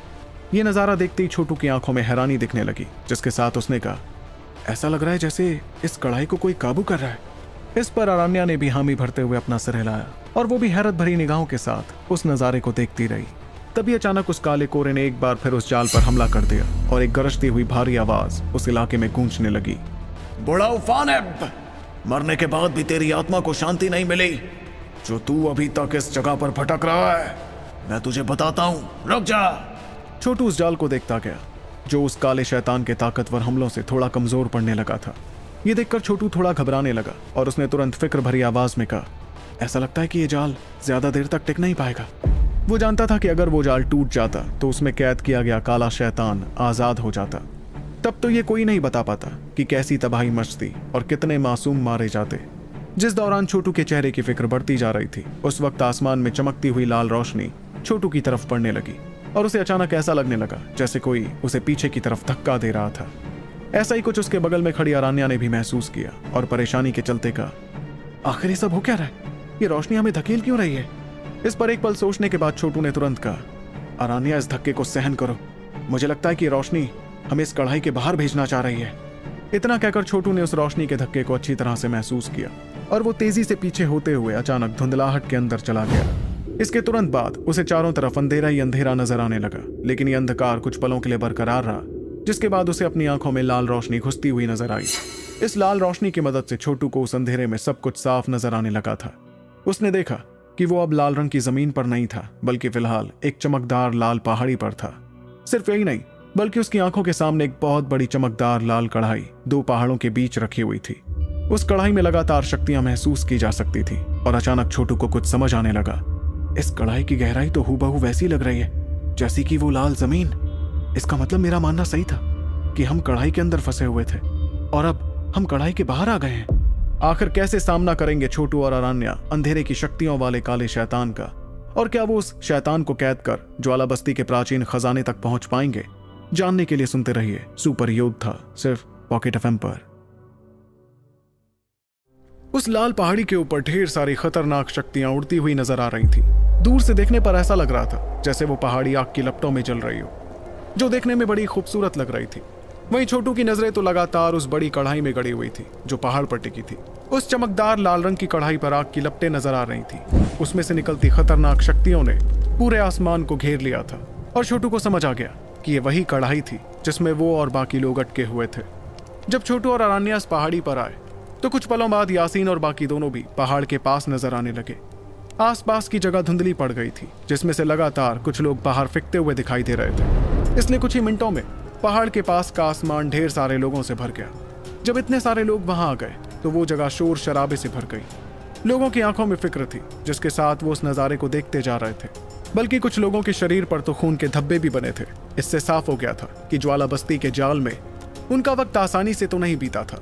ये नजारा देखते ही छोटू की आंखों में हैरानी दिखने लगी, जिसके साथ उसने कहा, ऐसा लग रहा है जैसे इस कढ़ाई को कोई काबू कर रहा है। इस पर अरान्या ने भी हामी भरते हुए अपना सिर हिलाया, और वो भी हैरत भरी निगाहों के साथ उस नजारे को देखती रही। तभी अचानक उस काले कोहरे ने एक बार फिर उस जाल पर हमला कर दिया, और एक गरजती हुई भारी आवाज उस इलाके में गूंजने लगी, बड़ा उफान है, मरने के बाद भी तेरी आत्मा को शांति नहीं मिली। जो तू अभी तक इस जगह पर भटक रहा है, मैं तुझे बताता हूं, रुक जा। छोटू उस जाल को देखता गया, जो उस काले शैतान के ताकतवर हमलों से थोड़ा कमजोर पड़ने लगा था। ये देखकर छोटू थोड़ा घबराने लगा, और उसने तुरंत फिक्र भरी आवाज में कहा, ऐसा लगता है कि ये जाल ज्यादा देर तक टिक नहीं पाएगा। वो जानता था कि अगर वो जाल टूट जाता तो उसमें कैद किया गया काला शैतान आजाद हो जाता, तब तो ये कोई नहीं बता पाता कि कैसी तबाही मचती और कितने मासूम मारे जाते। जिस दौरान छोटू के चेहरे की फिक्र बढ़ती जा रही थी, उस वक्त आसमान में चमकती हुई लाल रोशनी छोटू की तरफ पड़ने लगी और उसे अचानक ऐसा लगने लगा जैसे कोई उसे पीछे की तरफ धक्का दे रहा था। ऐसा ही कुछ उसके बगल में खड़ी अरान्या ने भी महसूस किया और परेशानी के चलते कहा, आखिर ये सब हो क्या रहा है? ये रोशनी हमें धकेल क्यों रही है? इस पर एक पल सोचने के बाद छोटू ने तुरंत कहा, अरान्या, इस धक्के को सहन करो। मुझे लगता है कि रोशनी हमें इस कढ़ाई के बाहर भेजना चाह रही है। इतना कहकर छोटू ने उस रोशनी के धक्के को अच्छी तरह से महसूस किया और वो तेजी से पीछे होते हुए अचानक धुंधलाहट के अंदर चला गया। इसके तुरंत बाद उसे चारों तरफ अंधेरा ही अंधेरा नजर आने लगा, लेकिन ये अंधकार कुछ पलों के लिए बरकरार रहा, जिसके बाद उसे अपनी आंखों में लाल रोशनी घुसती हुई नजर आई। इस लाल रोशनी की मदद से छोटू को उस अंधेरे में सब कुछ साफ नजर आने लगा था। उसने देखा कि वो अब लाल रंग की जमीन पर नहीं था, बल्कि फिलहाल एक चमकदार लाल पहाड़ी पर था। सिर्फ यही नहीं, बल्कि उसकी आंखों के सामने एक बहुत बड़ी चमकदार लाल कढ़ाई 2 पहाड़ों के बीच रखी हुई थी। उस कढ़ाई में लगातार शक्तियां महसूस की जा सकती थी और अचानक छोटू को कुछ समझ आने लगा। इस कढ़ाई की गहराई तो हूबहू वैसी लग रही है जैसी कि वो लाल जमीन। इसका मतलब मेरा मानना सही था कि हम कढ़ाई के अंदर फंसे हुए थे और अब हम कढ़ाई के बाहर आ गए हैं। आखिर कैसे सामना करेंगे छोटू और अरान्या अंधेरे की शक्तियों वाले काले शैतान का, और क्या वो उस शैतान को कैद कर ज्वाला बस्ती के प्राचीन खजाने तक पहुंच पाएंगे? जानने के लिए सुनते रहिए सुपर योद्धा, सिर्फ पॉकेट एफएम पर। उस लाल पहाड़ी के ऊपर ढेर सारी खतरनाक शक्तियां उड़ती हुई नजर आ रही थी। दूर से देखने पर ऐसा लग रहा था जैसे वो पहाड़ी आग की लपटों में जल रही हो, जो देखने में बड़ी खूबसूरत लग रही थी। वहीं छोटू की नजरें तो लगातार उस बड़ी कढ़ाई में गड़ी हुई थी जो पहाड़ पर टिकी थी। उस चमकदार लाल रंग की कढ़ाई पर आग की लपटें नजर आ रही थी। उसमें से निकलती खतरनाक शक्तियों ने पूरे आसमान को घेर लिया था और छोटू को समझ आ गया कि ये वही कढ़ाई थी जिसमें वो और बाकी लोग अटके हुए थे। जब छोटू और अरान्या इस पहाड़ी पर आए तो कुछ पलों बाद यासीन और बाकी दोनों भी पहाड़ के पास नजर आने लगे। आसपास की जगह धुंधली पड़ गई थी, जिसमें से लगातार कुछ लोग बाहर फेंकते हुए दिखाई दे रहे थे। इसलिए कुछ ही मिनटों में पहाड़ के पास का आसमान ढेर सारे लोगों से भर गया। जब इतने सारे लोग वहां आ गए तो वो जगह शोर शराबे से भर गई। लोगों की आंखों में फिक्र थी, जिसके साथ वो उस नज़ारे को देखते जा रहे थे। बल्कि कुछ लोगों के शरीर पर तो खून के धब्बे भी बने थे। इससे साफ हो गया था कि ज्वाला बस्ती के जाल में उनका वक्त आसानी से तो नहीं बीता था।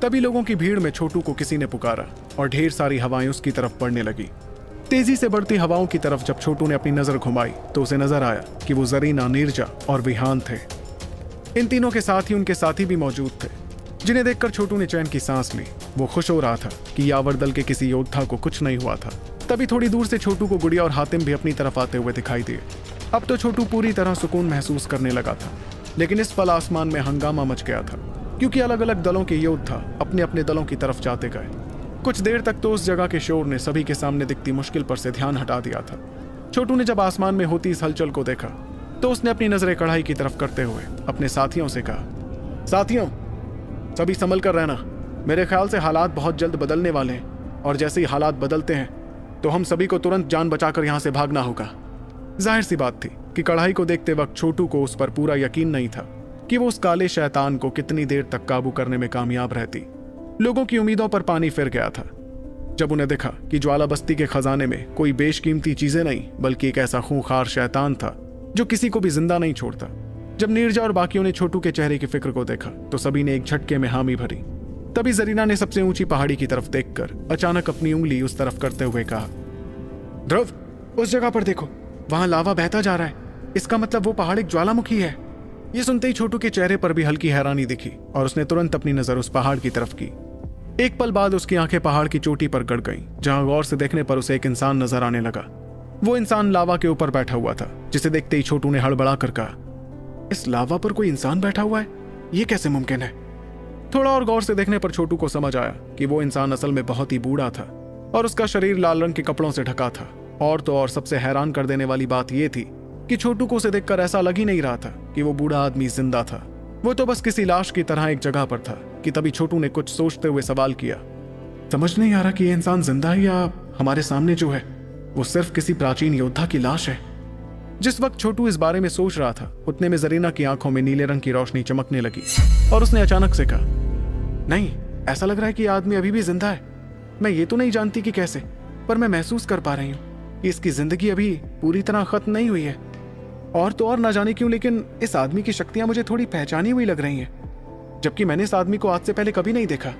तभी लोगों की भीड़ में छोटू को किसी ने पुकारा और ढेर सारी हवाएं उसकी तरफ पड़ने लगी। तेजी से बढ़ती हवाओं की तरफ जब छोटू ने अपनी नजर घुमाई तो उसे नजर आया कि वो जरीना, नीरजा और विहान थे। इन तीनों के साथ ही उनके साथी भी मौजूद थे, जिन्हें देखकर छोटू ने चैन की सांस ली। वो खुश हो रहा था कि यावर दल के किसी योद्धा को कुछ नहीं हुआ था। तभी थोड़ी दूर से छोटू को गुड़िया और हातिम भी अपनी तरफ आते हुए दिखाई दिए। अब तो छोटू पूरी तरह सुकून महसूस करने लगा था, लेकिन इस पल आसमान में हंगामा मच गया था, क्योंकि अलग अलग दलों के योद्धा अपने अपने दलों की तरफ जाते गए। कुछ देर तक तो उस जगह के शोर ने सभी के सामने दिखती मुश्किल पर से ध्यान हटा दिया था। छोटू ने जब आसमान में होती इस हलचल को देखा तो उसने अपनी नजरें कढ़ाई की तरफ करते हुए अपने साथियों से कहा, साथियों, सभी संभल कर रहना। मेरे ख्याल से हालात बहुत जल्द बदलने वाले हैं और जैसे ही हालात बदलते हैं तो हम सभी को तुरंत जान बचाकर यहाँ से भागना होगा। जाहिर सी बात थी कि कढ़ाई को देखते वक्त छोटू को उस पर पूरा यकीन नहीं था कि वो उस काले शैतान को कितनी देर तक काबू करने में कामयाब रहती। लोगों की उम्मीदों पर पानी फिर गया था जब उन्हें देखा कि ज्वाला बस्ती के खजाने में कोई बेशकीमती चीजें नहीं, बल्कि एक ऐसा खूंखार शैतान था जो किसी को भी जिंदा नहीं छोड़ता। जब नीरजा और बाकियों ने छोटू के चेहरे की फिक्र को देखा तो सभी ने एक झटके में हामी भरी। तभी जरीना ने सबसे ऊंची पहाड़ी की तरफ देखकर अचानक अपनी उंगली उस तरफ करते हुए कहा, ध्रुव, उस जगह पर देखो, वहां लावा बहता जा रहा है। इसका मतलब वो पहाड़ एक ज्वालामुखी है। ये सुनते ही छोटू के चेहरे पर भी हल्की हैरानी दिखी और उसने तुरंत अपनी नजर उस पहाड़ की तरफ की। एक पल बाद उसकी आंखें पहाड़ की चोटी पर गड़ गईं, जहां गौर से देखने पर उसे एक इंसान नजर आने लगा। वो इंसान लावा के ऊपर बैठा हुआ था, जिसे देखते ही छोटू ने हड़बड़ा कर कहा, इस लावा पर कोई इंसान बैठा हुआ है? ये कैसे मुमकिन है? थोड़ा और गौर से देखने पर छोटू को समझ आया कि वो इंसान असल में बहुत ही बूढ़ा था और उसका शरीर लाल रंग के कपड़ों से ढका था। और तो और सबसे हैरान कर देने वाली बात यह थी कि छोटू को उसे देखकर ऐसा लग ही नहीं रहा था कि वो बूढ़ा आदमी जिंदा था। वो तो बस किसी लाश की तरह एक जगह पर था कि तभी छोटू ने कुछ सोचते हुए सवाल किया, समझ नहीं आ रहा कि ये इंसान जिंदा है या हमारे सामने जो है वो सिर्फ किसी प्राचीन योद्धा की लाश है। जिस वक्त छोटू इस बारे में सोच रहा था उतने में जरीना की आंखों में नीले रंग की रोशनी चमकने लगी और उसने अचानक से कहा, नहीं, ऐसा लग रहा है कि आदमी अभी भी जिंदा है। मैं ये तो नहीं जानती कि कैसे, पर मैं महसूस कर पा रही हूँ कि इसकी जिंदगी अभी पूरी तरह खत्म नहीं हुई है। और तो और ना जाने क्यों, लेकिन इस आदमी की शक्तियां मुझे थोड़ी पहचानी हुई लग रही हैं, जबकि मैंने इस आदमी को आज से पहले कभी नहीं देखा।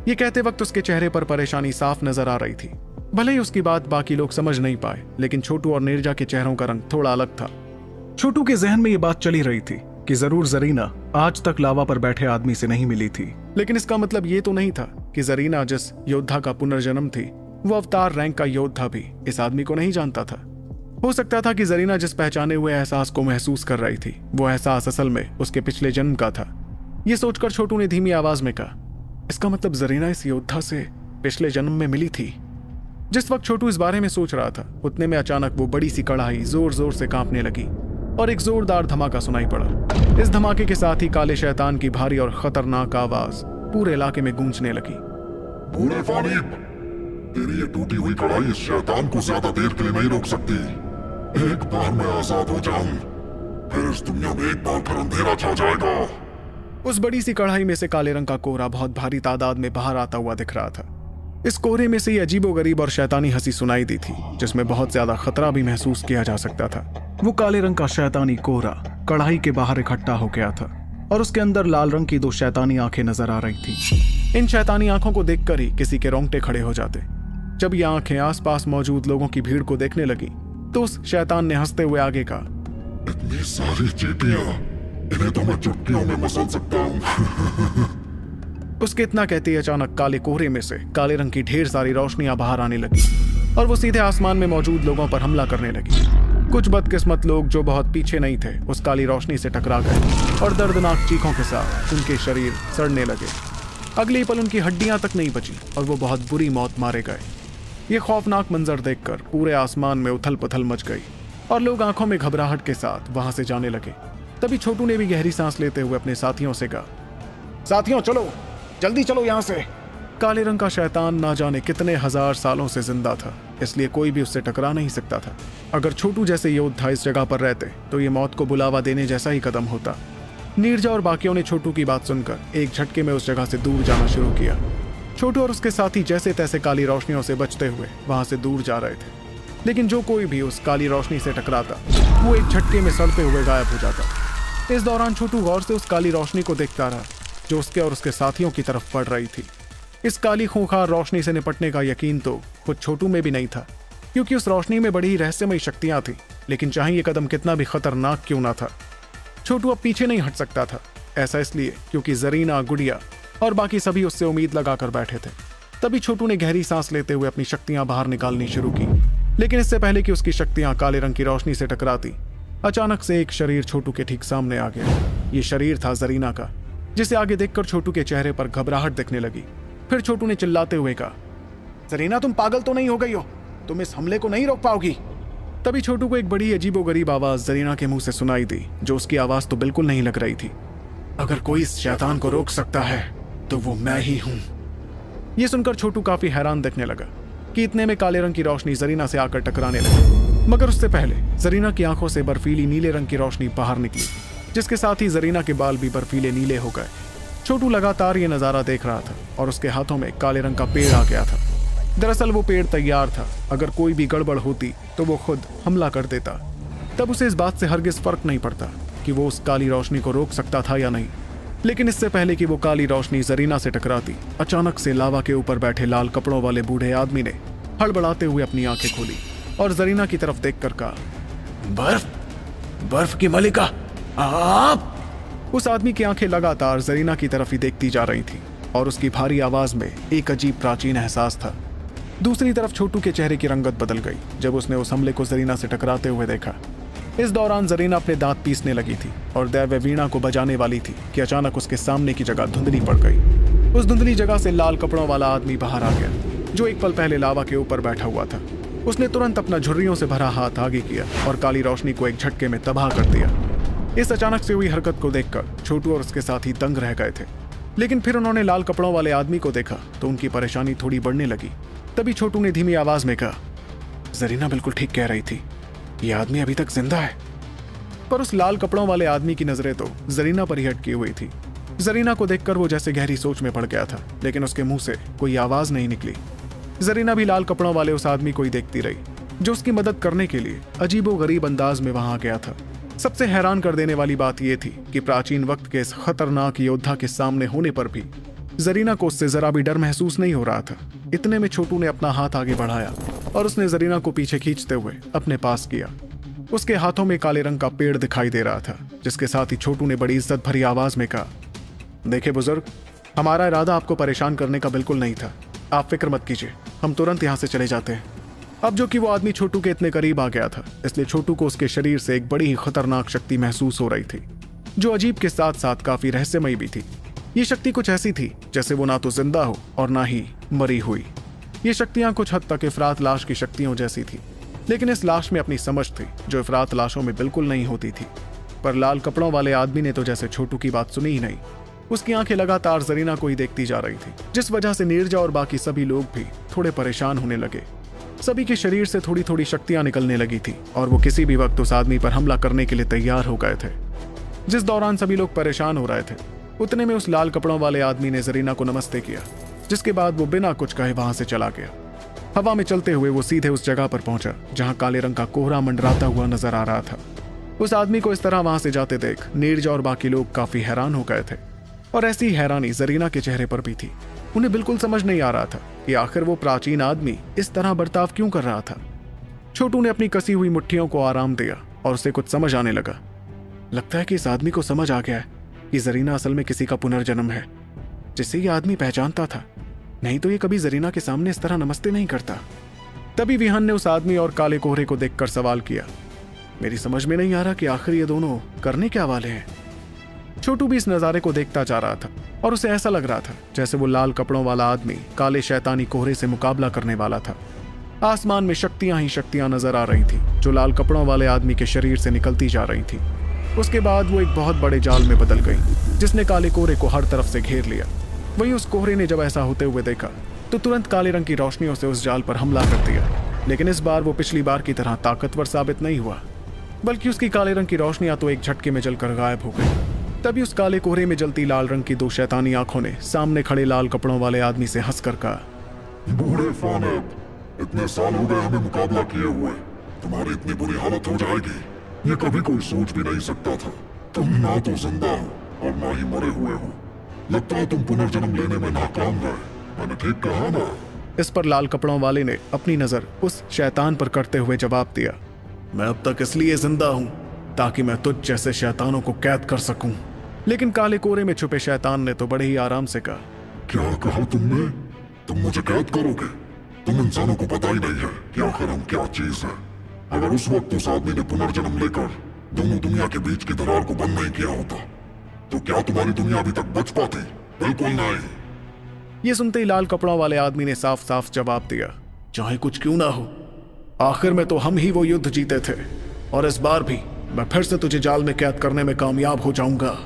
ये कहते वक्त उसके चेहरे पर परेशानी साफ नजर आ रही थी। भले ही उसकी बात बाकी लोग समझ नहीं पाए, लेकिन छोटू और नीरजा के चेहरों का रंग थोड़ा अलग था। छोटू के जहन में ये बात चली रही थी कि जरूर जरीना आज तक लावा पर बैठे आदमी से नहीं मिली थी, लेकिन इसका मतलब ये तो नहीं था कि जरीना जिस योद्धा का पुनर्जन्म थी वो अवतार रैंक का योद्धा भी इस आदमी को नहीं जानता था। हो सकता था कि जरीना जिस पहचाने हुए एहसास को महसूस कर रही थी वो एहसास असल में उसके पिछले जन्म का था। ये सोचकर छोटू ने धीमी आवाज में कहा, इसका मतलब जरीना इस योद्धा से पिछले जन्म में मिली थी। जिस वक्त छोटू इस बारे में सोच रहा था, उतने में अचानक वो बड़ी सी कढ़ाई जोर जोर से कांपने लगी और एक जोरदार धमाका सुनाई पड़ा। इस धमाके के साथ ही काले शैतान की भारी और खतरनाक आवाज पूरे इलाके में गूंजने लगी। बूढ़े फानीब, तेरी ये टूटी हुई कढ़ाई इस शैतान को ज्यादा देर के लिए नहीं रोक सकती। एक बार मैं आजाद हो जाऊं, फिर इस दुनिया में एक बार फिर अंधेरा छा जाएगा। उस बड़ी सी कढ़ाई में से काले रंग का कोहरा बहुत भारी तादाद में बाहर आता हुआ दिख रहा था। इस कोहरे में से ये अजीबोगरीब और शैतानी हंसी सुनाई दी थी, जिसमें बहुत ज्यादा खतरा भी महसूस किया जा सकता था। वो काले रंग का शैतानी कोहरा कढ़ाई के बाहर इकट्ठा हो गया था और उसके अंदर लाल रंग की दो शैतानी आंखें नजर आ रही थी। इन शैतानी आंखों को देखकर ही किसी के रोंगटे खड़े हो जाते। जब ये आंखें आसपास मौजूद लोगों की भीड़ को देखने लगी तो उस शैतान ने हंसते हुए आगे कहा, इतनी सारी चींटियां, इन्हें तो मैं चुटकियों में मसल सकता हूँ। उसके इतना कहते ही अचानक काले कोहरे में से काले रंग की ढेर सारी रोशनियां बाहर आने लगी और वो सीधे आसमान में मौजूद लोगों पर हमला करने लगी। कुछ बदकिस्मत लोग जो बहुत पीछे नहीं थे उस काली रोशनी से टकरा गए और दर्दनाक चीखों के साथ उनके शरीर सड़ने लगे। अगले पल उनकी हड्डियां तक नहीं बची और वो बहुत बुरी मौत मारे गए। ये खौफनाक मंजर देखकर पूरे आसमान में उथल पुथल मच गई और लोग आंखों में घबराहट के साथ वहां से जाने लगे। तभी छोटू ने भी गहरी सांस लेते हुए अपने साथियों से कहा, साथियों चलो, जल्दी चलो यहां से। काले रंग का शैतान ना जाने कितने हजार सालों से जिंदा था, इसलिए कोई भी उससे टकरा नहीं सकता था। अगर छोटू जैसे योद्धा इस जगह पर रहते तो ये मौत को बुलावा देने जैसा ही कदम होता। नीरजा और बाकियों ने छोटू की बात सुनकर एक झटके में उस जगह से दूर जाना शुरू किया। छोटू और उसके साथी जैसे तैसे काली रोशनियों से बचते हुए वहां से दूर जा रहे थे, लेकिन जो कोई भी उस काली रोशनी से टकराता वो एक झटके में सड़ते हुए गायब हो जाता। इस दौरान छोटू गौर से उस काली रोशनी को देखता रहा जो उसके और उसके साथियों की तरफ पड़ रही थी। इस काली खूंखार रोशनी से निपटने का यकीन तो खुद छोटू में भी नहीं था, क्योंकि उस रोशनी में बड़ी ही रहस्यमयी शक्तियां थी। लेकिन चाहे ये कदम कितना भी खतरनाक क्यों ना था, छोटू अब पीछे नहीं हट सकता था। ऐसा इसलिए क्योंकि जरीना, गुड़िया और बाकी सभी उससे उम्मीद लगाकर बैठे थे। तभी छोटू ने गहरी सांस लेते हुए अपनी शक्तियां बाहर निकालनी शुरू की, लेकिन इससे पहले कि उसकी शक्तियां काले रंग की रोशनी से टकराती, अचानक से एक शरीर छोटू के ठीक सामने आ गया। ये शरीर था जरीना का, जिसे आगे देखकर छोटू के चेहरे पर घबराहट दिखने लगी। फिर छोटू ने चिल्लाते हुए कहा, जरीना तुम पागल तो नहीं हो गई हो? तुम इस हमले को नहीं रोक पाओगी। तभी छोटू को एक बड़ी अजीबोगरीब आवाज जरीना के मुंह से सुनाई दी, जो उसकी आवाज तो बिल्कुल नहीं लग रही थी। अगर कोई इस शैतान को रोक सकता है तो वो मैं ही हूं। यह सुनकर छोटू काफी हैरान दिखने लगा कि इतने में काले रंग की रोशनी जरीना से आकर टकराने लगी, मगर उससे पहले जरीना की आंखों से बर्फीली नीले रंग की रोशनी बाहर निकली, जिसके साथ ही जरीना के बाल भी बर्फीले नीले हो गए। छोटू लगातार ये नजारा देख रहा था और उसके हाथों में काले रंग का पेड़ आ गया था। दरअसल वो पेड़ तैयार था, अगर कोई भी गड़बड़ होती तो वो खुद हमला कर देता। तब उसे इस बात से हरगिज फर्क नहीं पड़ता कि वो उस काली रोशनी को रोक सकता था या नहीं। लेकिन इससे पहले कि वो काली रोशनी जरीना से टकराती, अचानक से लावा के ऊपर बैठे लाल कपड़ों वाले बूढ़े आदमी ने हड़बड़ाते हुए अपनी आंखें खोली और जरीना की तरफ देखकर कहा, बर्फ की मलिका आप। उस आदमी की आंखें लगातार जरीना की तरफ ही देखती जा रही थी और उसकी भारी आवाज में एक अजीब प्राचीन एहसास था। दूसरी तरफ छोटू के चेहरे की रंगत बदल गई जब उसने उस हमले को जरीना से टकराते हुए देखा। इस दौरान जरीना अपने दांत पीसने लगी थी और दैव्य वीणा को बजाने वाली थी कि अचानक उसके सामने की जगह धुंधली पड़ गई। उस धुंधली जगह से लाल कपड़ों वाला आदमी बाहर आ गया, जो एक पल पहले लावा के ऊपर बैठा हुआ था। उसने तुरंत अपना झुर्रियों से भरा हाथ आगे किया और काली रोशनी को एक झटके में तबाह कर दिया। इस अचानक से हुई हरकत को देखकर छोटू और उसके साथी दंग रह गए थे, लेकिन फिर उन्होंने लाल कपड़ों वाले आदमी को देखा तो उनकी परेशानी थोड़ी बढ़ने लगी। तभी छोटू ने धीमी आवाज में कहा, जरीना बिल्कुल ठीक कह रही थी, ये आदमी अभी तक जिंदा है। पर उस लाल कपड़ों वाले आदमी की नजरें तो जरीना पर ही अटकी हुई थी। जरीना को देखकर वो जैसे गहरी सोच में पड़ गया था, लेकिन उसके मुंह से कोई आवाज नहीं निकली। जरीना भी लाल कपड़ों वाले उस आदमी को ही देखती रही, जो उसकी मदद करने के लिए अजीबोगरीब अंदाज में वहां आ गया था। सबसे हैरान कर देने वाली बात यह थी कि प्राचीन वक्त के इस खतरनाक योद्धा के सामने होने पर भी जरीना को उससे जरा भी डर महसूस नहीं हो रहा था। इतने में छोटू ने अपना हाथ आगे बढ़ाया और उसने जरीना को पीछे खींचते हुए अपने पास किया। उसके हाथों में काले रंग का पेड़ दिखाई दे रहा था, जिसके साथ ही छोटू ने बड़ी इज्जत भरी आवाज में कहा, देखिए बुजुर्ग, हमारा इरादा आपको परेशान करने का बिल्कुल नहीं था। आप फिक्र मत कीजिए, हम तुरंत यहाँ से चले जाते हैं। अब जो कि वो आदमी छोटू के इतने करीब आ गया था, इसलिए छोटू को उसके शरीर से एक बड़ी ही खतरनाक शक्ति महसूस हो रही थी, जो अजीब के साथ साथ काफी रहस्यमयी भी थी। ये शक्ति कुछ ऐसी थी जैसे वो ना तो जिंदा हो और ना ही मरी हुई। ये शक्तियां कुछ हद तक इफरात लाश की शक्तियों जैसी थी, लेकिन इस लाश में अपनी समझ थी जो इफरात लाशों में बिल्कुल नहीं होती थी। पर लाल कपड़ों वाले आदमी ने तो जैसे छोटू की बात सुनी ही नहीं। उसकी आंखें लगातार जरीना को ही देखती जा रही थी, जिस वजह से नीरजा और बाकी सभी लोग भी थोड़े परेशान होने लगे। सभी के शरीर से थोड़ी थोड़ी शक्तियां निकलने लगी थी और वो किसी भी वक्त उस आदमी पर हमला करने के लिए तैयार हो गए थे। जिस दौरान सभी लोग परेशान हो रहे थे, उतने में उस लाल कपड़ों वाले आदमी ने जरीना को नमस्ते किया, जिसके बाद वो बिना कुछ कहे वहां से चला गया। हवा में चलते हुए वो सीधे उस जगह पर पहुंचा जहां काले रंग का कोहरा मंडराता हुआ नजर आ रहा था। उस आदमी को इस तरह वहां से जाते देख नीरजा और बाकी लोग काफी हैरान हो गए थे, और ऐसी हैरानी जरीना के चेहरे पर भी थी। उन्हें बिल्कुल समझ नहीं आ रहा था कि आखिर वो प्राचीन आदमी इस तरह बर्ताव क्यों कर रहा था। छोटू ने अपनी कसी हुई मुट्ठियों को आराम दिया और उसे कुछ समझ आने लगा। लगता है कि इस आदमी को समझ आ गया है कि जरीना असल में किसी का पुनर्जन्म है, जिसे ये आदमी पहचानता था, नहीं तो ये कभी जरीना के सामने इस तरह नमस्ते नहीं करता। तभी विहान ने उस आदमी और काले कोहरे को देखकर सवाल किया, मेरी समझ में नहीं आ रहा कि आखिर ये दोनों करने क्या वाले हैं। छोटू भी इस नजारे को देखता जा रहा था और उसे ऐसा लग रहा था जैसे वो लाल कपड़ों वाला आदमी काले शैतानी कोहरे से मुकाबला करने वाला था। आसमान में शक्तियां ही शक्तियां नजर आ रही थी जो लाल कपड़ों वाले आदमी के शरीर से निकलती जा रही थी। उसके बाद वो एक बहुत बड़े जाल में बदल गई, जिसने काले कोहरे को हर तरफ से घेर लिया। वहीं उस कोहरे ने जब ऐसा होते हुए देखा तो तुरंत काले रंग की रोशनियों से उस जाल पर हमला कर दिया। लेकिन इस बार वो पिछली बार की तरह ताकतवर साबित नहीं हुआ, बल्कि उसकी काले रंग की रोशनियां तो एक झटके में जलकर गायब हो गई। तभी उस काले कोहरे में जलती लाल रंग की दो शैतानी आंखों ने सामने खड़े लाल कपड़ों वाले आदमी से हंसकर कहा, बूढ़े फानेब, इतने साल हो गए हमें मुकाबला किए हुए, तुम्हारी इतनी बुरी हालत हो जाएगी ये कभी कोई सोच भी नहीं सकता था। तुम ना तो जिंदा हो और ना ही मरे हुए हो। लगता है तुम पुनर्जन्म लेने में नाकाम रहे। मैंने ठीक कहा ना? इस पर लाल कपड़ों वाले ने अपनी नजर उस शैतान पर करते हुए जवाब दिया, मैं अब तक इसलिए जिंदा हूं ताकि मैं तुझ जैसे शैतानों को कैद कर सकूं। लेकिन काले कोहरे में छुपे शैतान ने तो बड़े ही आराम से कहा, क्या कहा तुमने? तुम मुझे कैद करोगे? तुम इंसानों को पता ही नहीं है कि आखिर हम क्या चीज है। अगर उस वक्त उस आदमी ने पुनर्जन्म लेकर दोनों दुनिया के बीच की दरार को बंद नहीं किया होता तो क्या तुम्हारी दुनिया अभी तक बच पाती? बिल्कुल नहीं। ये सुनते ही लाल कपड़ों वाले आदमी ने साफ साफ जवाब दिया, चाहे कुछ क्यों ना हो, आखिर में तो हम ही वो युद्ध जीते थे, और इस बार भी मैं फिर से तुझे जाल में कैद करने में कामयाब हो जाऊंगा।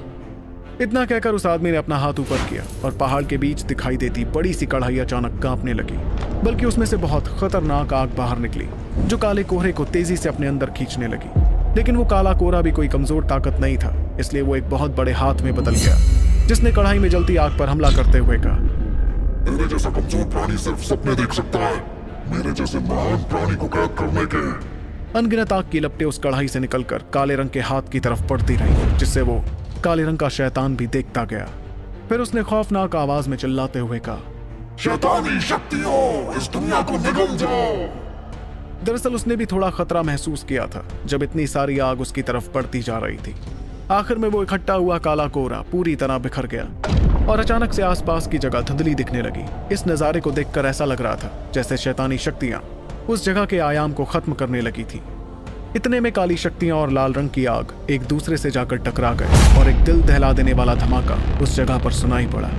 इतना कहकर उस आदमी ने अपना हाथ ऊपर किया और पहाड़ के बीच दिखाई देती बड़ी सी कढ़ाई अचानक कांपने लगी, बल्कि उसमें से बहुत खतरनाक आग बाहर निकली जो काले कोहरे को तेजी से अपने अंदर खींचने लगी। लेकिन वो काला कोहरा भी कोई कमजोर ताकत नहीं था, इसलिए वो एक बहुत बड़े हाथ में बदल गया, जिसने कढ़ाई में जलती आग पर हमला करते हुए कहा, मेरे जैसा कमजोर प्राणी सिर्फ सपने देख सकता है। मेरे जैसे महान प्राणी को कैद करने के। अनगिनत आग की लपटें उस कढ़ाई से निकलकर काले रंग के हाथ की तरफ पड़ती रही, जिससे वो काले रंग का शैतान भी देखता गया। फिर उसने खौफनाक आवाज में चिल्लाते हुए कहा, शैतानी शक्तियों, इस दुनिया को निगल जाओ। दरअसल उसने भी थोड़ा खतरा महसूस किया था जब इतनी सारी आग उसकी तरफ बढ़ती जा रही थी। आखिर में वो इकट्ठा हुआ काला कोहरा पूरी तरह बिखर गया और अचानक से आसपास की जगह धुंधली दिखने लगी। इस नजारे को देखकर ऐसा लग रहा था जैसे शैतानी शक्तियां उस जगह के आयाम को खत्म करने लगी थी। इतने में काली शक्तियां और लाल रंग की आग एक दूसरे से जाकर टकरा गए और एक दिल दहला देने वाला धमाका उस जगह पर सुनाई पड़ा।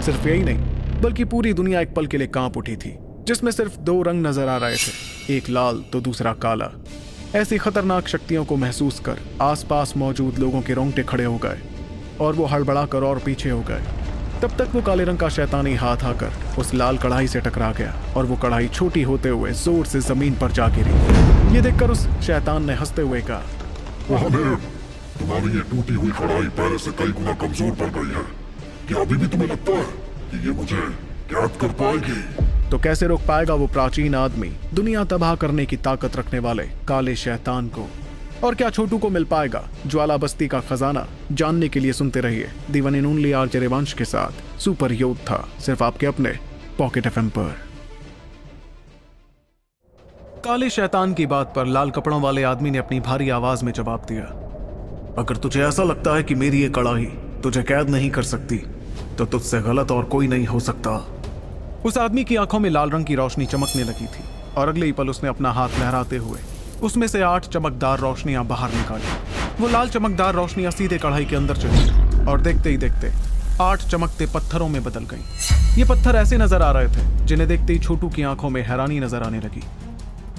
सिर्फ यही नहीं, बल्कि पूरी दुनिया एक पल के लिए कांप उठी थी, जिसमें सिर्फ दो रंग नजर आ रहे थे, एक लाल तो दूसरा काला। ऐसी खतरनाक शक्तियों को महसूस कर आसपास मौजूद लोगों के रोंगटे खड़े हो गए और वो हड़बड़ा कर और पीछे हो गए। तब तक वो काले रंग का शैतानी हाथ आकर उस लाल कढ़ाई से टकरा गया और वो कढ़ाई छोटी होते हुए जोर से जमीन पर जा गिरी। ये देखकर उस शैतान ने हंसते हुए कहा, तुम्हारी ये टूटी हुई कढ़ाई पहले से कई गुना कमजोर पड़ गई है। क्या अभी भी तुम्हें लगता है कि ये मुझे कैद कर पाएगी? तो कैसे रोक पाएगा वो प्राचीन आदमी दुनिया तबाह करने की ताकत रखने वाले काले शैतान को। और क्या छोटू को मिल पाएगा ज्वाला बस्ती का खजाना? जानने के लिए सुनते रहिए दी one and only RJ Revansh के साथ सुपर योद्धा, सिर्फ आपके अपने पॉकेट एफएम पर। काले शैतान की बात पर लाल कपड़ों वाले आदमी ने अपनी भारी आवाज में जवाब दिया, अगर तुझे ऐसा लगता है कि मेरी ये कड़ाही तुझे कैद नहीं कर सकती तो तुझसे गलत और कोई नहीं हो सकता। उस आदमी की आंखों में लाल रंग की रोशनी चमकने लगी थी और अगले ही पल उसने अपना हाथ लहराते हुए उसमें से 8 चमकदार रोशनियां बाहर निकाली। वो लाल चमकदार रोशनियां सीधे कढ़ाई के अंदर चली और देखते ही देखते 8 चमकते पत्थरों में बदल गईं। ये पत्थर ऐसे नजर आ रहे थे जिन्हें देखते ही छोटू की आंखों में हैरानी नजर आने लगी।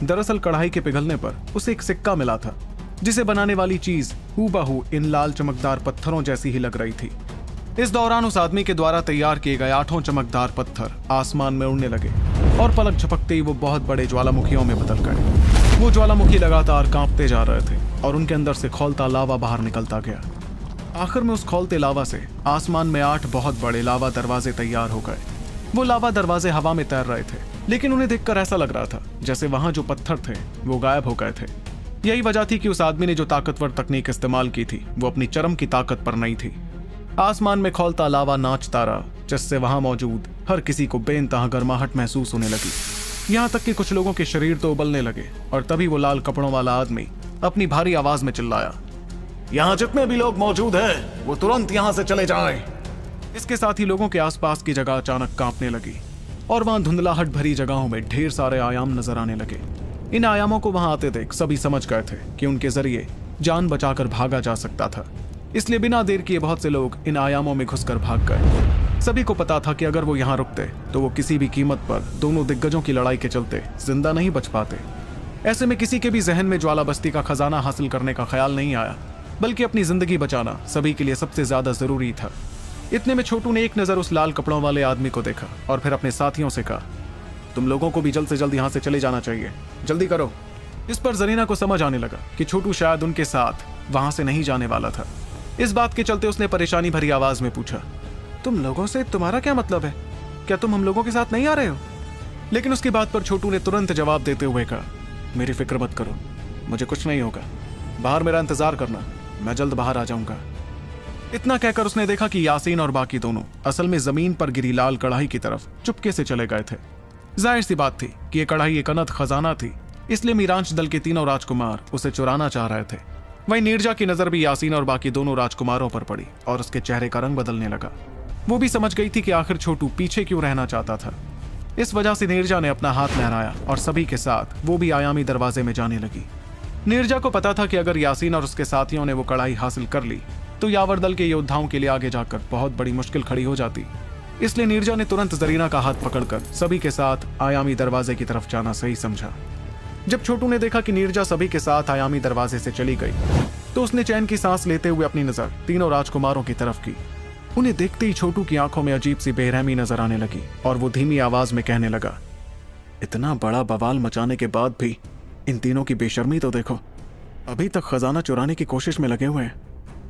दरअसल कढ़ाई के पिघलने पर उसे एक सिक्का मिला था जिसे बनाने वाली चीज हूबहू इन लाल चमकदार पत्थरों जैसी ही लग रही थी। इस दौरान उस आदमी के द्वारा तैयार किए गए 8 चमकदार पत्थर आसमान में उड़ने लगे और पलक झपकते ही वो बहुत बड़े ज्वालामुखियों में बदल गए। वो ज्वालामुखी लगातार कांपते जा रहे थे और उनके अंदर से खौलता लावा बाहर निकलता गया। आखिर में उस खौलते लावा से आसमान में 8 बहुत बड़े लावा दरवाजे तैयार हो गए। वो लावा दरवाजे हवा में तैर रहे थे, लेकिन उन्हें देखकर ऐसा लग रहा था जैसे वहां जो पत्थर थे वो गायब हो गए थे। यही वजह थी कि उस आदमी ने जो ताकतवर तकनीक इस्तेमाल की थी वो अपनी चरम की ताकत पर नहीं थी। आसमान में खौलता लावा नाचता रहा, जिससे वहां मौजूद हर किसी को बेइंतहा गर्माहट महसूस होने लगी। यहाँ तक कि कुछ लोगों के शरीर तो उबलने लगे और तभी वो लाल कपड़ों वाला आदमी अपनी भारी आवाज में चिल्लाया, यहाँ जितने भी लोग मौजूद हैं वो तुरंत यहाँ से चले जाएं। इसके साथ ही लोगों के आसपास की जगह अचानक कांपने लगी और वहां धुंधलाहट भरी जगहों में ढेर सारे आयाम नजर आने लगे। इन आयामों को वहां आते देख सभी समझ गए थे कि उनके जरिए जान बचाकर भागा जा सकता था, इसलिए बिना देर किए बहुत से लोग इन आयामों में घुसकर भाग गए। सभी को पता था कि अगर वो यहाँ रुकते तो वो किसी भी कीमत पर दोनों दिग्गजों की लड़ाई के चलते जिंदा नहीं बच पाते। ऐसे में किसी के भी जहन में ज्वाला बस्ती का खजाना हासिल करने का ख्याल नहीं आया, बल्कि अपनी जिंदगी बचाना सभी के लिए सबसे ज्यादा जरूरी था। इतने में छोटू ने एक नजर उस लाल कपड़ों वाले आदमी को देखा और फिर अपने साथियों से कहा, तुम लोगों को भी जल्द से जल्द यहाँ से चले जाना चाहिए, जल्दी करो। इस पर जरीना को समझ आने लगा कि छोटू शायद उनके साथ वहां से नहीं जाने वाला था। इस बात के चलते उसने परेशानी भरी आवाज में पूछा, तुम लोगों से तुम्हारा क्या मतलब है? क्या तुम हम लोगों के साथ नहीं आ रहे हो? लेकिन उसकी बात पर छोटू ने तुरंत जवाब देते हुए कहा, मेरी फिक्र मत करो, मुझे कुछ नहीं होगा, बाहर मेरा इंतजार करना, मैं जल्द बाहर आ जाऊंगा। इतना कहकर उसने देखा कि यासीन और बाकी दोनों असल में जमीन पर गिरी लाल कढ़ाई की तरफ चुपके से चले गए थे। जाहिर सी बात थी कि यह कढ़ाई एक अनंत खजाना थी, इसलिए मीरांश दल के तीनों राजकुमार उसे चुराना चाह रहे थे। वहीं नीरजा की नजर भी यासीन और बाकी दोनों राजकुमारों पर पड़ी और उसके चेहरे का रंग बदलने लगा। वो भी समझ गई थी कि आखिर छोटू पीछे क्यों रहना चाहता था। इस वजह से नीरजा ने अपना हाथ लहराया और सभी के साथ वो भी आयामी दरवाजे में जाने लगी। नीरजा को पता था कि अगर यासीन और उसके साथियों ने वो कढ़ाई हासिल कर ली तो यावर दल के योद्धाओं के लिए आगे जाकर बहुत बड़ी मुश्किल खड़ी हो जाती। इसलिए नीरजा ने तुरंत जरीना का हाथ पकड़कर सभी के साथ आयामी दरवाजे की तरफ जाना सही समझा। जब छोटू ने देखा कि नीरजा सभी के साथ आयामी दरवाजे से चली गई तो उसने चैन की सांस लेते हुए अपनी नजर तीनों राजकुमारों की तरफ की। उन्हें देखते ही छोटू की आंखों में अजीब सी बेरहमी नजर आने लगी और वो धीमी आवाज में कहने लगा, इतना बड़ा बवाल मचाने के बाद भी इन तीनों की बेशर्मी तो देखो, अभी तक खजाना चुराने की कोशिश में लगे हुए हैं,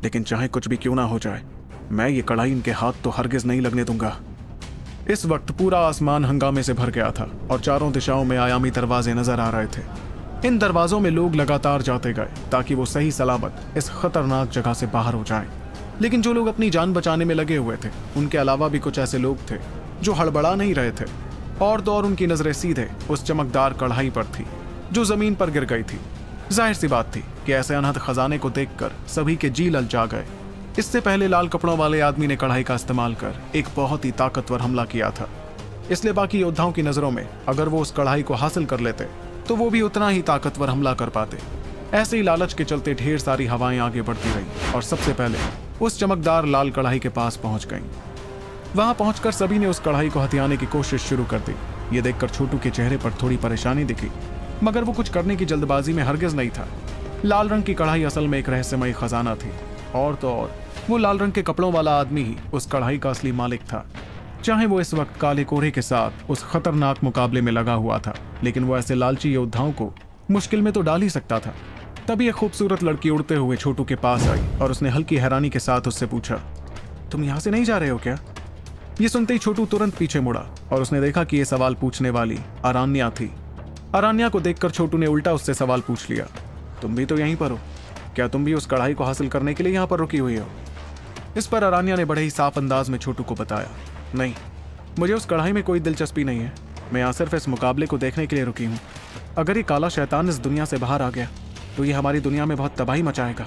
लेकिन चाहे कुछ भी क्यों ना हो जाए मैं ये कढ़ाई इनके हाथ तो हरगिज नहीं लगने दूंगा। इस वक्त पूरा आसमान हंगामे से भर गया था और चारों दिशाओं में आयामी दरवाजे नजर आ रहे थे। इन दरवाजों में लोग लगातार जाते गए ताकि वो सही सलामत इस खतरनाक जगह से बाहर हो जाएं। लेकिन जो लोग अपनी जान बचाने में लगे हुए थे उनके अलावा भी कुछ ऐसे लोग थे जो हड़बड़ा नहीं रहे थे और तो और उनकी नजरें सीधे उस चमकदार कढ़ाई पर थी जो जमीन पर गिर गई थी। जाहिर सी बात थी कि ऐसे अनहद खजाने को देखकर सभी के जी ललचा गए। इससे पहले लाल कपड़ों वाले आदमी ने कढ़ाई का इस्तेमाल कर एक बहुत ही ताकतवर हमला किया था, इसलिए बाकी योद्धाओं की नजरों में अगर वो उस कढ़ाई को हासिल कर लेते तो वो भी उतना ही ताकतवर हमला कर पाते। ऐसे ही लालच के चलते ढेर सारी हवाएं आगे बढ़ती रही और सबसे पहले उस चमकदार लाल कढ़ाई के पास पहुंच गईं। वहां पहुंचकर सभी ने उस कढ़ाई को हथियाने की कोशिश शुरू कर दी। ये देखकर छोटू के चेहरे पर थोड़ी परेशानी दिखी, मगर वो कुछ करने की जल्दबाजी में हरगिज नहीं था। लाल रंग की कढ़ाई असल में एक रहस्यमयी खजाना थी और तो और वो लाल रंग के कपड़ों वाला आदमी ही उस कढ़ाई का असली मालिक था। चाहे वो इस वक्त काले कोहरे के साथ उस खतरनाक मुकाबले में लगा हुआ था, लेकिन वो ऐसे लालची योद्धाओं को मुश्किल में तो डाल ही सकता था। तभी एक खूबसूरत लड़की उड़ते हुए छोटू के पास आई और उसने हल्की हैरानी के साथ उससे पूछा, तुम यहाँ से नहीं जा रहे हो क्या? ये सुनते ही छोटू तुरंत पीछे मुड़ा और उसने देखा कि ये सवाल पूछने वाली अरान्या थी। अरान्या को देखकर छोटू ने उल्टा उससे सवाल पूछ लिया, तुम भी तो यहीं पर हो, क्या तुम भी उस कढ़ाई को हासिल करने के लिए यहाँ पर रुकी हुई हो? इस पर अरान्या ने बड़े ही साफ अंदाज में छोटू को बताया, नहीं, मुझे उस कढ़ाई में कोई दिलचस्पी नहीं है। मैं यहाँ सिर्फ इस मुकाबले को देखने के लिए रुकी हूँ। अगर ये काला शैतान इस दुनिया से बाहर आ गया तो ये हमारी दुनिया में बहुत तबाही मचाएगा।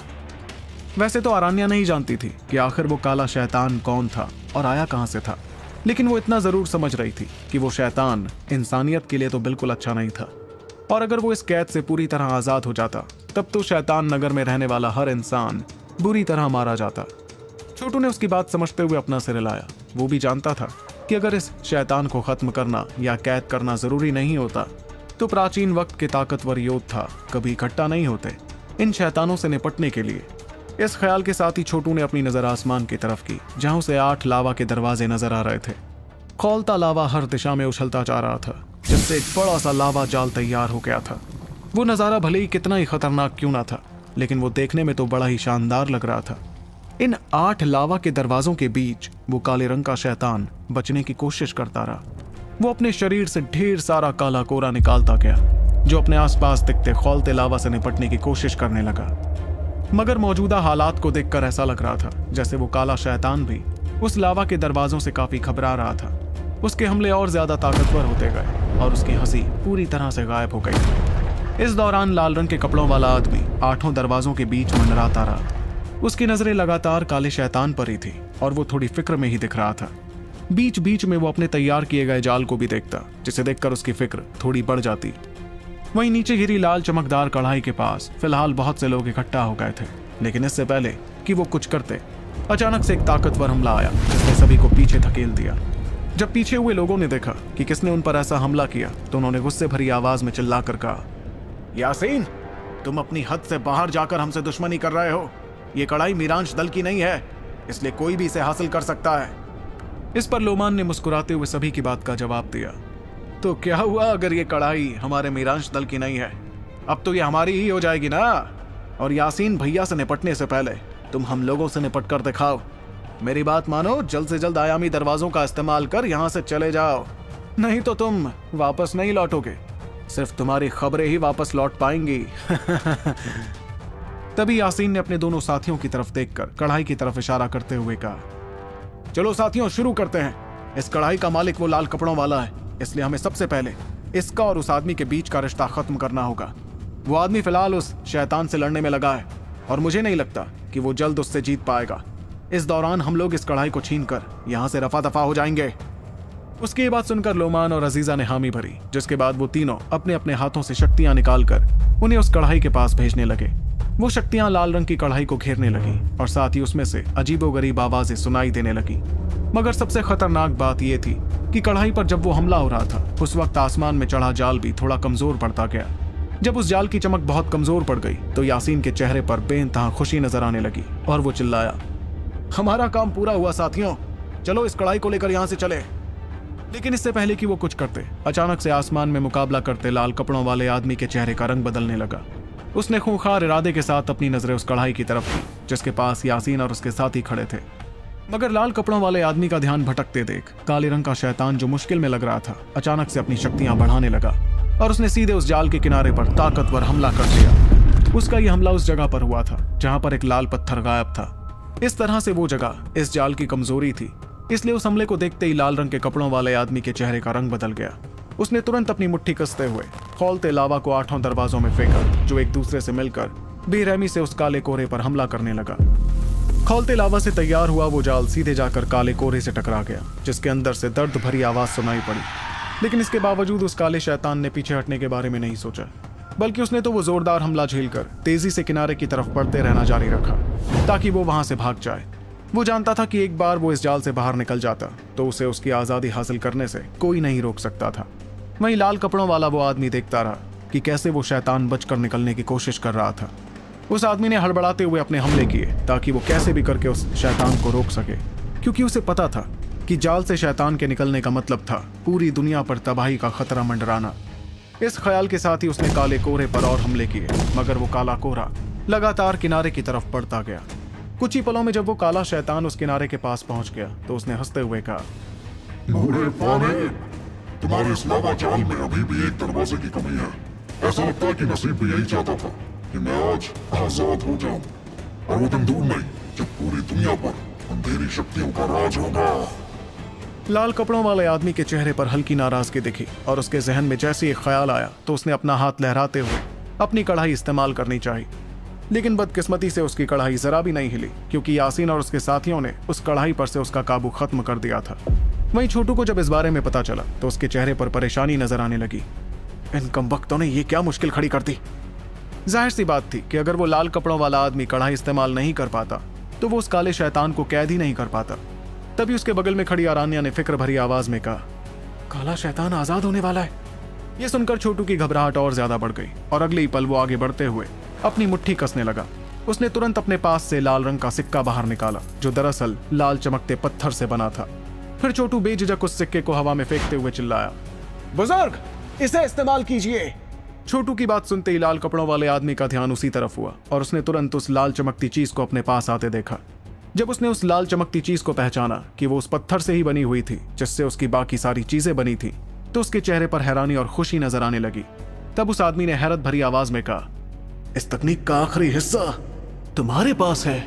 वैसे तो अरान्या नहीं जानती थी कि आखिर वो काला शैतान कौन था और आया कहाँ से था, लेकिन वो इतना जरूर समझ रही थी कि वो शैतान इंसानियत के लिए तो बिल्कुल अच्छा नहीं था, और अगर वो इस कैद से पूरी तरह आजाद हो जाता तब तो शैतान नगर में रहने वाला हर इंसान बुरी तरह मारा जाता। छोटू ने उसकी बात समझते हुए अपना सिर हिलाया। वो भी जानता था कि अगर इस शैतान को खत्म करना या कैद करना जरूरी नहीं होता तो प्राचीन वक्त के ताकतवर योद्धा कभी इकट्ठा नहीं होते इन शैतानों से निपटने के लिए। इस ख्याल के साथ ही छोटू ने अपनी नजर आसमान की तरफ की, जहां उसे 8 लावा के दरवाजे नजर आ रहे थे। खौलता लावा हर दिशा में उछलता जा रहा था, जिससे एक बड़ा सा लावा जाल तैयार हो गया था। वो नजारा भले ही कितना ही खतरनाक क्यों ना था, लेकिन वो देखने में तो बड़ा ही शानदार लग रहा था। इन 8 लावा के दरवाजों के बीच वो काले रंग का शैतान बचने की कोशिश करता रहा। वो अपने शरीर से ढेर सारा काला कोरा निकालता गया, जो अपने आसपास दिखते खौलते लावा से निपटने की कोशिश करने लगा। मगर मौजूदा हालात को देखकर ऐसा लग रहा था जैसे वो काला शैतान भी उस लावा के दरवाजों से काफी घबरा रहा था। उसके हमले और ज्यादा ताकतवर होते गए और उसकी हंसी पूरी तरह से गायब हो गई। इस दौरान लाल रंग के कपड़ों वाला आदमी 8 दरवाजों के बीच मंडराता रहा। उसकी नजरें लगातार काले शैतान पर ही थी और वो थोड़ी फिक्र में ही दिख रहा था। बीच बीच में वो अपने तैयार किए गए जाल को भी देखता, जिसे देखकर उसकी फिक्र थोड़ी बढ़ जाती। वहीं नीचे गिरी लाल चमकदार कढ़ाई के पास फिलहाल बहुत से लोग इकट्ठा हो गए थे, लेकिन इससे पहले कि वो कुछ करते, अचानक से एक ताकतवर हमला आया जिसने सभी को पीछे धकेल दिया। जब पीछे हुए लोगों ने देखा कि किसने उन पर ऐसा हमला किया तो उन्होंने गुस्से भरी आवाज में चिल्लाकर कहा, यासीन, तुम अपनी हद से बाहर जाकर हमसे दुश्मनी कर रहे हो। ये कढ़ाई मीरांश दल की नहीं है, इसलिए कोई भी इसे हासिल कर सकता है। इस पर लोमान ने मुस्कुराते हुए सभी की बात का जवाब दिया, तो क्या हुआ अगर ये कढ़ाई हमारे मीरांश दल की नहीं है? अब तो ये हमारी ही हो जाएगी ना। और यासीन भैया से निपटने से पहले तुम हम लोगों से निपट कर दिखाओ। मेरी बात मानो, जल्द से जल्द आयामी दरवाजों का इस्तेमाल कर यहाँ से चले जाओ, नहीं तो तुम वापस नहीं लौटोगे। सिर्फ तुम्हारी खबरें ही वापस लौट पाएंगी। तभी यासीन ने अपने दोनों साथियों की तरफ देखकर कढ़ाई की तरफ इशारा करते हुए कहा, चलो साथियों, शुरू करते हैं। इस कढ़ाई का मालिक वो लाल कपड़ों वाला है, इसलिए हमें सबसे पहले इसका और उस आदमी के बीच का रिश्ता खत्म करना होगा। वो आदमी फिलहाल उस शैतान से लड़ने में लगा है और मुझे नहीं लगता कि वो जल्द उससे जीत पाएगा। इस दौरान हम लोग इस कढ़ाई को छीनकर यहाँ से रफा दफा हो जाएंगे। उसकी ये बात सुनकर लोमान और अजीजा ने हामी भरी, जिसके बाद वो तीनों अपने अपने हाथों से शक्तियां निकालकर उन्हें उस कढ़ाई के पास भेजने लगे। वो शक्तियां लाल रंग की कढ़ाई को घेरने लगी और साथ ही उसमें से अजीबोगरीब आवाजें सुनाई देने लगी। मगर सबसे खतरनाक बात यह थी कि कढ़ाई पर जब वो हमला हो रहा था उस वक्त आसमान में चढ़ा जाल भी थोड़ा कमजोर पड़ता गया। जब उस जाल की चमक बहुत कमजोर पड़ गई तो यासीन के चेहरे पर बेइंतहा खुशी नजर आने लगी और वो चिल्लाया, हमारा काम पूरा हुआ साथियों, चलो इस कढ़ाई को लेकर यहाँ से चले। लेकिन इससे पहले कि वो कुछ करते, अचानक से आसमान में मुकाबला करते लाल कपड़ों वाले आदमी के चेहरे का रंग बदलने लगा। उसने खूंखार इरादे के साथ अपनी नजरें उस कढ़ाई की तरफ की जिसके पास यासीन और उसके साथी खड़े थे। मगर लाल कपड़ों वाले आदमी का ध्यान भटकते देख काले रंग का शैतान, जो मुश्किल में लग रहा था, अचानक से अपनी शक्तियां बढ़ाने लगा और उसने सीधे उस जाल के किनारे पर ताकतवर हमला कर दिया। उसका यह हमला उस जगह पर हुआ था जहां पर एक लाल पत्थर गायब था। इस तरह से वो जगह इस जाल की कमजोरी थी, इसलिए उस हमले को देखते ही लाल रंग के कपड़ों वाले आदमी के चेहरे का रंग बदल गया। उसने तुरंत अपनी मुट्ठी कसते हुए खौलते लावा को 8 दरवाजों में फेंका, जो एक दूसरे से मिलकर बेरहमी से उस काले कोहरे पर हमला करने लगा। खौलते लावा से तैयार हुआ वो जाल सीधे जाकर काले कोहरे से टकरा गया, जिसके अंदर से दर्द भरी आवाज सुनाई पड़ी। लेकिन इसके बावजूद उस काले शैतान ने पीछे हटने के बारे में नहीं सोचा, बल्कि उसने तो वो जोरदार हमला झेलकर तेजी से किनारे की तरफ बढ़ते रहना जारी रखा ताकि वो वहां से भाग जाए। वो जानता था कि एक बार वो इस जाल से बाहर निकल जाता तो उसे उसकी आजादी हासिल करने से कोई नहीं रोक सकता था। वहीं लाल कपड़ों वाला वो आदमी देखता रहा कि कैसे वो शैतान बचकर निकलने की कोशिश कर रहा था। उस आदमी ने हड़बड़ाते हुए अपने हमले किए ताकि वो कैसे भी करके उस शैतान को रोक सके, क्योंकि उसे पता था कि जाल से शैतान के निकलने का मतलब था पूरी दुनिया पर तबाही का खतरा मंडराना। इस ख्याल के साथ ही उसने काले कोहरे पर और हमले किए, मगर वो काला कोहरा लगातार किनारे की तरफ बढ़ता गया। कुछ ही पलों में जब वो काला शैतान उस किनारे के पास पहुंच गया तो उसने हंसते हुए कहा, बूढ़े पाने, तुम्हारे इस लावा जाल में अभी भी एक दरवाजे की कमी है। ऐसा लगता है कि नसीब भी यही चाहता था कि मैं आज आजाद हो जाऊं, और वो दिन दूर नहीं जब पूरी दुनिया पर अंधेरी शक्तियों का राज होगा। लाल कपड़ों वाले आदमी के चेहरे पर हल्की नाराजगी दिखी और उसके जहन में जैसे एक ख्याल आया तो उसने अपना हाथ लहराते हुए अपनी कढ़ाई इस्तेमाल करनी चाहिए। लेकिन बदकिस्मती से उसकी कढ़ाई जरा भी नहीं हिली, क्योंकि यासीन और उसके साथियों ने उस कढ़ाई पर से उसका काबू खत्म कर दिया था। वहीं छोटू को जब इस बारे में पता चला तो उसके चेहरे पर परेशानी नजर आने लगी। इन कमबख्तों ने ये क्या मुश्किल खड़ी कर दी। जाहिर सी बात थी कि अगर वो लाल कपड़ों वाला आदमी कढ़ाई इस्तेमाल नहीं कर पाता तो वो उस काले शैतान को कैद ही नहीं कर पाता। तभी उसके बगल में खड़ी आरान्या ने फिक्र भरी आवाज में कहा, काला शैतान आजाद होने वाला है। यह सुनकर छोटू की घबराहट और ज्यादा बढ़ गई और अगले ही पल वो आगे बढ़ते हुए अपनी मुट्ठी कसने लगा। उसने तुरंत अपने पास से लाल रंग का सिक्का बाहर निकाला, जो दरअसल लाल चमकते पत्थर से बना था। फिर छोटू बेझिझक उस सिक्के को हवा में फेंकते हुए चिल्लाया, बुजुर्ग, इसे इस्तेमाल कीजिए। छोटू की बात सुनते ही लाल कपड़ों वाले आदमी का ध्यान उसी तरफ हुआ और उसने तुरंत उस लाल चमकती चीज को अपने पास आते देखा। जब उसने उस लाल चमकती चीज को पहचाना कि वो उस पत्थर से ही बनी हुई थी जिससे उसकी बाकी सारी चीजें बनी थी, तो उसके चेहरे पर हैरानी और खुशी नजर आने लगी। तब उस आदमी ने हैरत भरी आवाज में कहा, इस तकनीक का आखिरी हिस्सा तुम्हारे पास है।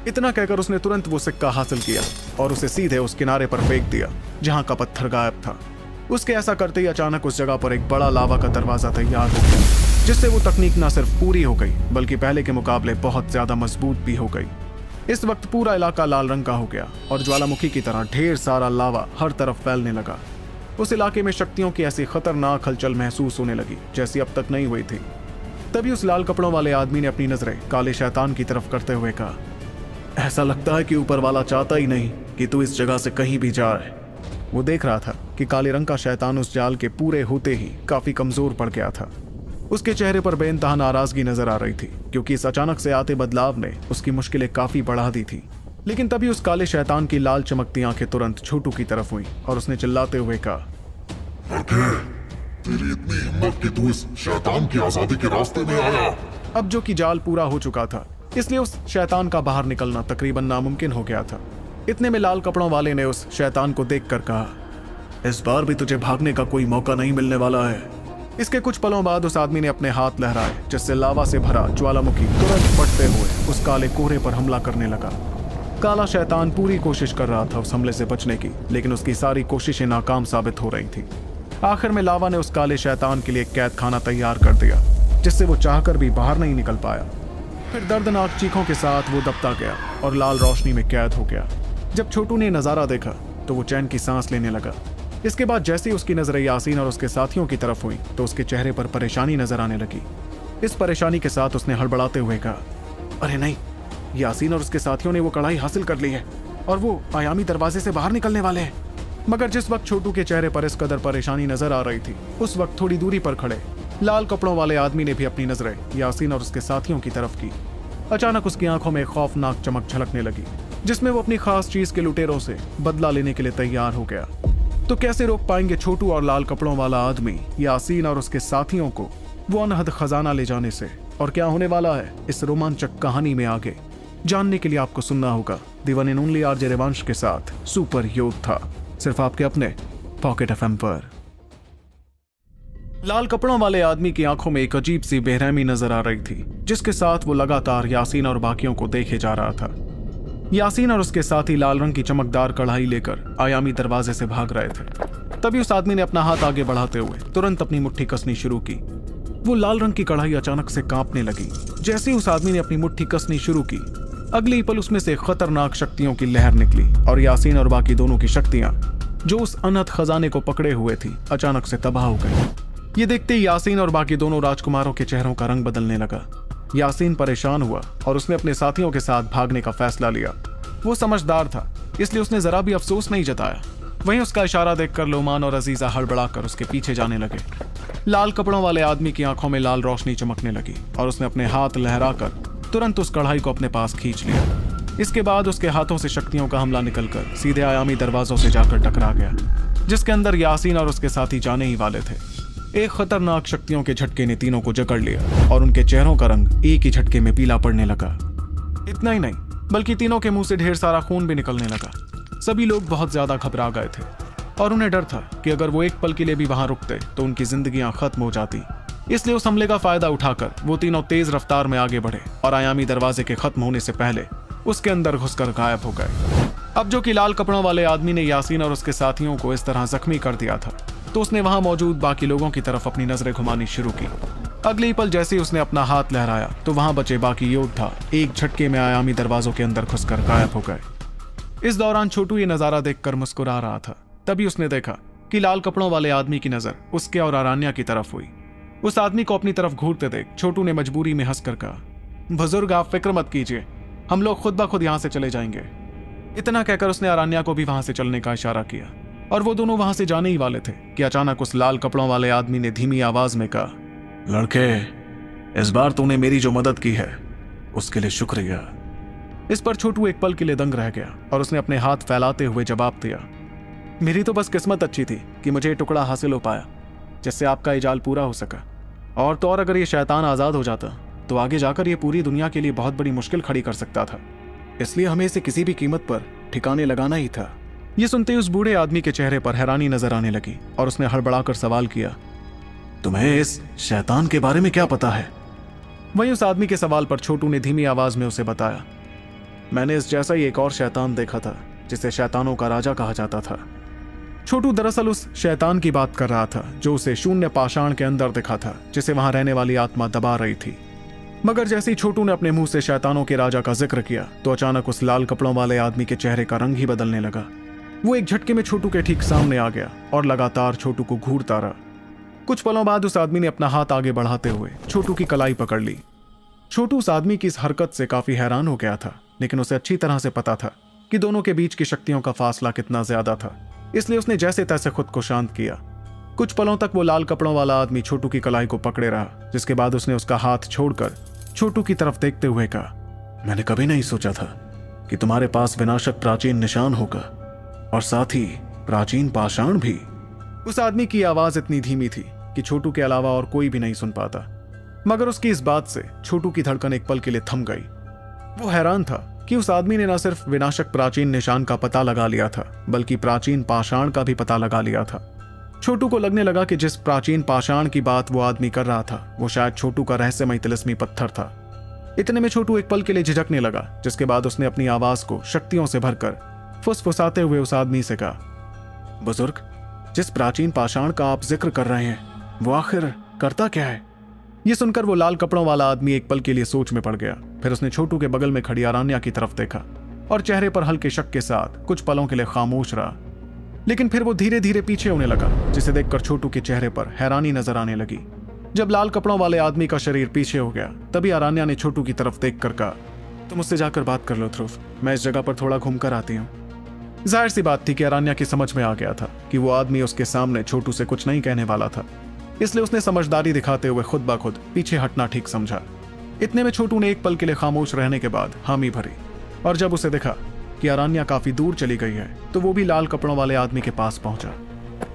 इतना कहकर उसने तुरंत वो सिक्का हासिल किया और उसे सीधे उस किनारे पर फेंक दिया जहां का पत्थर गायब था। उसके ऐसा करते ही अचानक उस जगह पर एक बड़ा लावा का दरवाजा तैयार हो गया, जिससे वो तकनीक न सिर्फ पूरी हो गई बल्कि पहले के मुकाबले बहुत ज्यादा मजबूत भी हो गई। इस वक्त पूरा इलाका लाल रंग का हो गया और ज्वालामुखी की तरह ढेर सारा लावा हर तरफ फैलने लगा। उस इलाके में शक्तियों की ऐसी खतरनाक हलचल महसूस होने लगी जैसी अब तक नहीं हुई थी। तभी उस लाल कपड़ों वाले आदमी ने अपनी नजरें काले शैतान की तरफ करते हुए कहा, ऐसा लगता है कि ऊपर वाला चाहता ही नहीं कि तू इस जगह से कहीं भी जाए। वो देख रहा था कि काले रंग का शैतान उस जाल के पूरे होते ही काफी कमजोर पड़ गया था। उसके चेहरे पर बेइंतहा नाराजगी नजर आ रही थी, क्योंकि इस अचानक से आते बदलाव ने उसकी मुश्किलें काफी बढ़ा दी थी। लेकिन तभी उस काले शैतान की लाल चमकती आंखें तुरंत छोटू की तरफ हुई और उसने चिल्लाते हुए कहा, तेरी इतनी हिम्मत कि तू इस शैतान की आजादी के रास्ते में आया। अब जो कि जाल पूरा हो चुका था, इसलिए उस शैतान का बाहर निकलना तकरीबन नामुमकिन हो गया था। इतने में लाल कपड़ों वाले ने उस शैतान को देखकर कहा, इस बार भी तुझे भागने का कोई मौका नहीं मिलने वाला है। इसके कुछ पलों बाद उस आदमी ने अपने हाथ लहराए, जिससे लावा से भरा ज्वालामुखी तुरंत फटते हुए उस काले कोहरे पर हमला करने लगा। काला शैतान पूरी कोशिश कर रहा था उस हमले से बचने की, लेकिन उसकी सारी कोशिशें नाकाम साबित हो रही थी। आखिर में लावा ने उस काले शैतान के लिए एक कैद खाना तैयार कर दिया, जिससे वो चाहकर भी बाहर नहीं निकल पाया। फिर दर्दनाक चीखों के साथ वो दबता गया और लाल रोशनी में कैद हो गया। जब छोटू ने नजारा देखा तो वो चैन की सांस लेने लगा। इसके बाद जैसे ही उसकी नजरें यासीन और उसके साथियों की तरफ हुई तो उसके चेहरे पर परेशानी नजर आने लगी। इस परेशानी के साथ उसने हड़बड़ाते हुए कहा, अरे नहीं, यासीन और उसके साथियों ने वो कढ़ाई हासिल कर ली है और वो आयामी दरवाजे से बाहर निकलने वाले हैं। मगर जिस वक्त छोटू के चेहरे पर इस कदर परेशानी नजर आ रही थी, उस वक्त थोड़ी दूरी पर खड़े लाल कपड़ों वाले आदमी ने भी अपनी नजरें यासीन और उसके साथियों की तरफ की। अचानक उसकी आंखों में खौफनाक चमक झलकने लगी, जिसमें वो अपनी खास चीज के लुटेरों से बदला लेने के लिए तैयार हो गया। तो कैसे रोक पाएंगे छोटू और लाल कपड़ों वाला आदमी यासीन और उसके साथियों को वो अनहद खजाना ले जाने से? और क्या होने वाला है इस रोमांचक कहानी में आगे जानने के लिए आपको सुनना होगा the one and only RJ Revansh के साथ सुपर योद्धा, सिर्फ आपके अपने पॉकेट एफएम पर। लाल कपड़ों वाले आदमी की आंखों में एक अजीब सी बेरहमी नजर आ रही थी, जिसके साथ वो लगातार यासीन और बाकियों को देखे जा रहा था। यासीन और उसके साथी लाल रंग की चमकदार कढ़ाई लेकर आयामी दरवाजे से भाग रहे थे। तभी उस आदमी ने अपना हाथ आगे बढ़ाते हुए तुरंत अपनी मुट्ठी कसनी शुरू की। वो लाल रंग की कढ़ाई अचानक से कांपने लगी। जैसे ही उस आदमी ने अपनी मुट्ठी कसनी शुरू की, अगले ही पल उसमें से खतरनाक शक्तियों की लहर निकली और यासीन और बाकी दोनों की शक्तियां जो उस अनहद खजाने को पकड़े हुए थी अचानक से तबाह हो गई। ये देखते ही यासीन और बाकी दोनों राजकुमारों के चेहरों का रंग बदलने लगा। यासीन परेशान हुआ और उसने अपने साथियों के साथ भागने का फैसला लिया। वो समझदार था, इसलिए उसने जरा भी अफसोस नहीं जताया। वहीं उसका इशारा देखकर लोमान और अजीजा हड़बड़ाकर उसके पीछे जाने लगे। लाल कपड़ों वाले आदमी की आंखों में लाल रोशनी चमकने लगी और उसने अपने हाथ लहराकर तुरंत उस कढ़ाई को अपने पास खींच लिया। इसके बाद उसके हाथों से शक्तियों का हमला निकलकर सीधे आयामी दरवाजों से जाकर टकरा गया, जिसके अंदर यासीन और उसके साथी जाने ही वाले थे। एक खतरनाक शक्तियों के झटके ने तीनों को जकड़ लिया और उनके चेहरों का रंग एक ही झटके में पीला पड़ने लगा। इतना ही नहीं, बल्कि तीनों के मुंह से ढेर सारा खून भी निकलने लगा। सभी लोग बहुत ज्यादा घबरा गए थे और उन्हें डर था कि अगर वो एक पल के लिए भी वहां रुकते तो उनकी जिंदगियां खत्म हो जाती। इसलिए उस हमले का फायदा उठाकर वो तीनों तेज रफ्तार में आगे बढ़े और आयामी दरवाजे के खत्म होने से पहले उसके अंदर घुसकर गायब हो गए। अब जो कि लाल कपड़ों वाले आदमी ने यासीन और उसके साथियों को इस तरह जख्मी कर दिया था, तो उसने वहां मौजूद बाकी लोगों की तरफ अपनी नजरें घुमानी शुरू की। अगले ही पल जैसे ही उसने अपना हाथ लहराया तो वहां बचे बाकी योद्धा एक झटके में आयामी दरवाजों के अंदर घुसकर गायब हो गए। इस दौरान छोटू ये नजारा देखकर मुस्कुरा रहा था। तभी उसने देखा कि लाल कपड़ों वाले आदमी की नजर उसके और आरान्या की तरफ हुई। उस आदमी को अपनी तरफ घूरते देख छोटू ने मजबूरी में हंसकर कहा, बुजुर्ग आप फिक्र मत कीजिए, हम लोग खुद ब खुद यहां से चले जाएंगे। इतना कहकर उसने आरान्या को भी वहां से चलने का इशारा किया और वो दोनों वहां से जाने ही वाले थे कि अचानक उस लाल कपड़ों वाले आदमी ने धीमी आवाज में कहा, लड़के, इस बार तूने मेरी जो मदद की है उसके लिए शुक्रिया। इस पर छोटू एक पल के लिए दंग रह गया और उसने अपने हाथ फैलाते हुए जवाब दिया, मेरी तो बस किस्मत अच्छी थी कि मुझे ये टुकड़ा हासिल हो पाया जिससे आपका इजाल पूरा हो सका। और तो और अगर ये शैतान आजाद हो जाता तो आगे जाकर ये पूरी दुनिया के लिए बहुत बड़ी मुश्किल खड़ी कर सकता था, इसलिए हमें इसे किसी भी कीमत पर ठिकाने लगाना ही था। ये सुनते ही उस बूढ़े आदमी के चेहरे पर हैरानी नजर आने लगी और उसने हड़बड़ाकर सवाल किया, तुम्हें इस शैतान के बारे में क्या पता है? वहीं उस आदमी के सवाल पर छोटू ने धीमी आवाज में उसे बताया, मैंने इस जैसा ही एक और शैतान देखा था जिसे शैतानों का राजा कहा जाता था। छोटू दरअसल उस शैतान की बात कर रहा था जो उसे शून्य पाषाण के अंदर दिखा था, जिसे वहां रहने वाली आत्मा दबा रही थी। मगर जैसे ही छोटू ने अपने मुंह से शैतानों के राजा का जिक्र किया तो अचानक उस लाल कपड़ों वाले आदमी के चेहरे का रंग ही बदलने लगा। वो एक झटके में छोटू के ठीक सामने आ गया और लगातार छोटू को घूरता रहा। कुछ पलों बाद उस आदमी ने अपना हाथ आगे बढ़ाते हुए छोटू की कलाई पकड़ ली। छोटू उस आदमी की इस हरकत से काफी हैरान हो गया था, लेकिन उसे अच्छी तरह से पता था कि दोनों के बीच की शक्तियों का फासला कितना ज्यादा था, इसलिए उसने जैसे तैसे खुद को शांत किया। कुछ पलों तक वो लाल कपड़ों वाला आदमी छोटू की कलाई को पकड़े रहा, जिसके बाद उसने उसका हाथ छोड़कर छोटू की तरफ देखते हुए कहा, मैंने कभी नहीं सोचा था कि तुम्हारे पास विनाशक प्राचीन निशान होगा और साथ ही प्राचीन पाषाण भी। उस आदमी की आवाज इतनी धीमी थी कि छोटू के अलावा और कोई भी नहीं सुन पाता, मगर उसकी इस बात से छोटू की धड़कन एक पल के लिए थम गई। वो हैरान था कि उस आदमी ने न सिर्फ विनाशक प्राचीन निशान का पता लगा लिया था, बल्कि प्राचीन पाषाण का भी पता लगा लिया था। छोटू को लगने लगा कि जिस प्राचीन पाषाण की बात वो आदमी कर रहा था वो शायद छोटू का रहस्यमय तिलिस्मी पत्थर था। इतने में छोटू एक पल के लिए झिझकने लगा, जिसके बाद उसने अपनी आवाज को शक्तियों से भरकर फुसफुसाते हुए उस आदमी से कहा, बुजुर्ग, जिस प्राचीन पाषाण का आप जिक्र कर रहे हैं वो आखिर करता क्या है? ये सुनकर वो लाल कपड़ों वाला आदमी एक पल के लिए सोच में पड़ गया। फिर उसने छोटू के बगल में खड़ी आरान्या की तरफ देखा और चेहरे पर हल्के शक के साथ कुछ पलों के लिए खामोश रहा, लेकिन फिर वो धीरे धीरे पीछे होने लगा, जिसे देखकर छोटू के चेहरे पर हैरानी नजर आने लगी। जब लाल कपड़ों वाले आदमी का शरीर पीछे हो गया तभी आरान्या ने छोटू की तरफ देखकर कहा, तुम उससे जाकर बात कर लो ध्रुव, मैं इस जगह पर थोड़ा घूम कर आती हूँ। जाहिर सी बात थी कि आरान्या की समझ में आ गया था कि वो आदमी उसके सामने छोटू से कुछ नहीं कहने वाला था, इसलिए उसने समझदारी दिखाते हुए खुद ब खुद पीछे हटना ठीक समझा। इतने में छोटू ने एक पल के लिए खामोश रहने के बाद हामी भरी और जब उसे देखा कि आरान्या काफी दूर चली गई है तो वो भी लाल कपड़ों वाले आदमी के पास पहुंचा।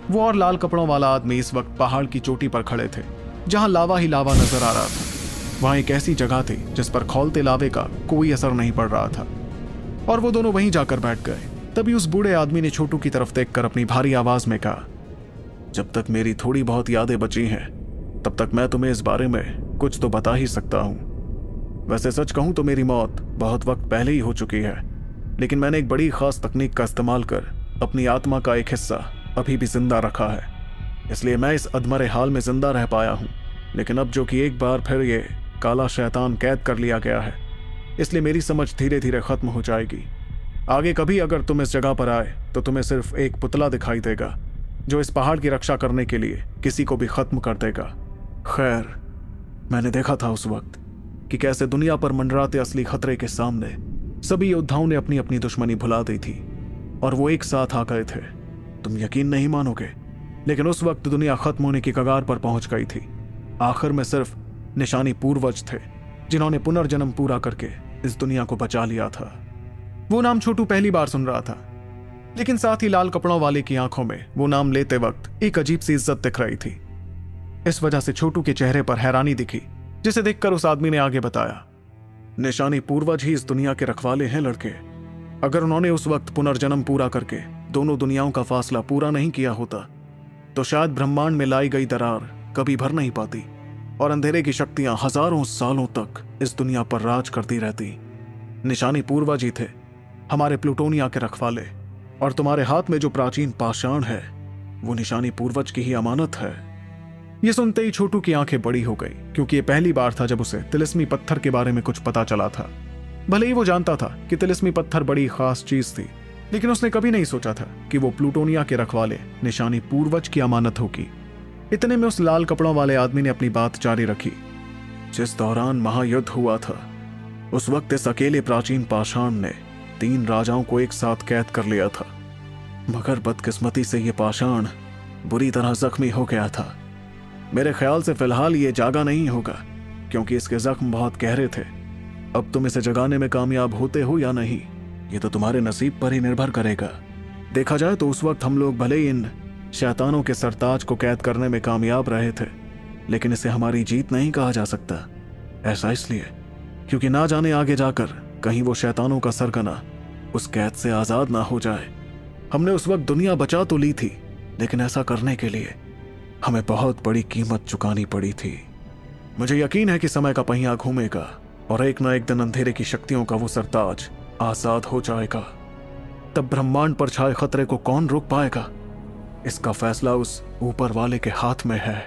वो और लाल कपड़ों वाला आदमी इस वक्त पहाड़ की चोटी पर खड़े थे जहां लावा ही लावा नजर आ रहा था। वहां एक ऐसी जगह थी जिस पर खौलते लावे का कोई असर नहीं पड़ रहा था और वो दोनों वहीं जाकर बैठ गए। तभी उस बूढ़े आदमी ने छोटू की तरफ देखकर अपनी भारी आवाज में कहा, जब तक मेरी थोड़ी बहुत यादें बची हैं तब तक मैं तुम्हें इस बारे में कुछ तो बता ही सकता हूं। वैसे सच कहूं तो मेरी मौत बहुत वक्त पहले ही हो चुकी है, लेकिन मैंने एक बड़ी खास तकनीक का इस्तेमाल कर अपनी आत्मा का एक हिस्सा अभी भी जिंदा रखा है, इसलिए मैं इस अधमरे हाल में जिंदा रह पाया हूं। लेकिन अब जो कि एक बार फिर ये काला शैतान कैद कर लिया गया है, इसलिए मेरी समझ धीरे धीरे खत्म हो जाएगी। आगे कभी अगर तुम इस जगह पर आए तो तुम्हें सिर्फ एक पुतला दिखाई देगा जो इस पहाड़ की रक्षा करने के लिए किसी को भी खत्म कर देगा। खैर, मैंने देखा था उस वक्त कि कैसे दुनिया पर मंडराते असली खतरे के सामने सभी योद्धाओं ने अपनी अपनी दुश्मनी भुला दी थी और वो एक साथ आ गए थे। तुम यकीन नहीं मानोगे, लेकिन उस वक्त दुनिया खत्म होने की कगार पर पहुंच गई थी। आखिर में सिर्फ निशानी पूर्वज थे जिन्होंने पुनर्जन्म पूरा करके इस दुनिया को बचा लिया था। वो नाम छोटू पहली बार सुन रहा था, लेकिन साथ ही लाल कपड़ों वाले की आंखों में वो नाम लेते वक्त एक अजीब सी इज्जत दिख रही थी। इस वजह से छोटू के चेहरे पर हैरानी दिखी, जिसे देखकर उस आदमी ने आगे बताया, निशानी पूर्वज ही इस दुनिया के रखवाले हैं लड़के। अगर उन्होंने उस वक्त पुनर्जन्म पूरा करके दोनों दुनियाओं का फासला पूरा नहीं किया होता तो शायद ब्रह्मांड में लाई गई दरार कभी भर नहीं पाती। और अंधेरे की शक्तियां हजारों सालों तक इस दुनिया पर राज करती रहती। निशानी पूर्वज ही थे, हमारे प्लूटोनिया के रखवाले, और तुम्हारे हाथ में जो प्राचीन पाषाण है वो निशानी पूर्वज की ही अमानत है। ये सुनते ही छोटू की आंखें बड़ी हो गई, क्योंकि ये पहली बार था जब उसे तिलिस्मी पत्थर के बारे में कुछ पता चला था। भले ही वो जानता था कि तिलिस्मी पत्थर बड़ी खास चीज थी, लेकिन उसने कभी नहीं सोचा था कि वो प्लूटोनिया के रखवाले निशानी पूर्वज की अमानत होगी। इतने में उस लाल कपड़ों वाले आदमी ने अपनी बात जारी रखी। जिस दौरान महायुद्ध हुआ था, उस वक्त इस अकेले प्राचीन पाषाण ने 3 राजाओं को एक साथ कैद कर लिया था, मगर बदकिस्मती से ये पाषाण बुरी तरह जख्मी हो गया था। मेरे ख्याल से फिलहाल ये जागा नहीं होगा, क्योंकि इसके जख्म बहुत गहरे थे। अब तुम इसे जगाने में कामयाब होते हो या नहीं, ये तो तुम्हारे नसीब पर ही निर्भर करेगा। देखा जाए तो उस वक्त हम लोग भले ही इन शैतानों के सरताज को कैद करने में कामयाब रहे थे, लेकिन इसे हमारी जीत नहीं कहा जा सकता। ऐसा इसलिए क्योंकि ना जाने आगे जाकर कहीं वो शैतानों का सरगना उस कैद से आजाद ना हो जाए। हमने उस वक्त दुनिया बचा तो ली थी, लेकिन ऐसा करने के लिए हमें बहुत बड़ी कीमत चुकानी पड़ी थी। मुझे यकीन है कि समय का पहिया घूमेगा और एक न एक दिन अंधेरे की शक्तियों का वो सरताज आजाद हो जाएगा। तब ब्रह्मांड पर छाए खतरे को कौन रोक पाएगा? इसका फैसला उस ऊपर वाले के हाथ में है।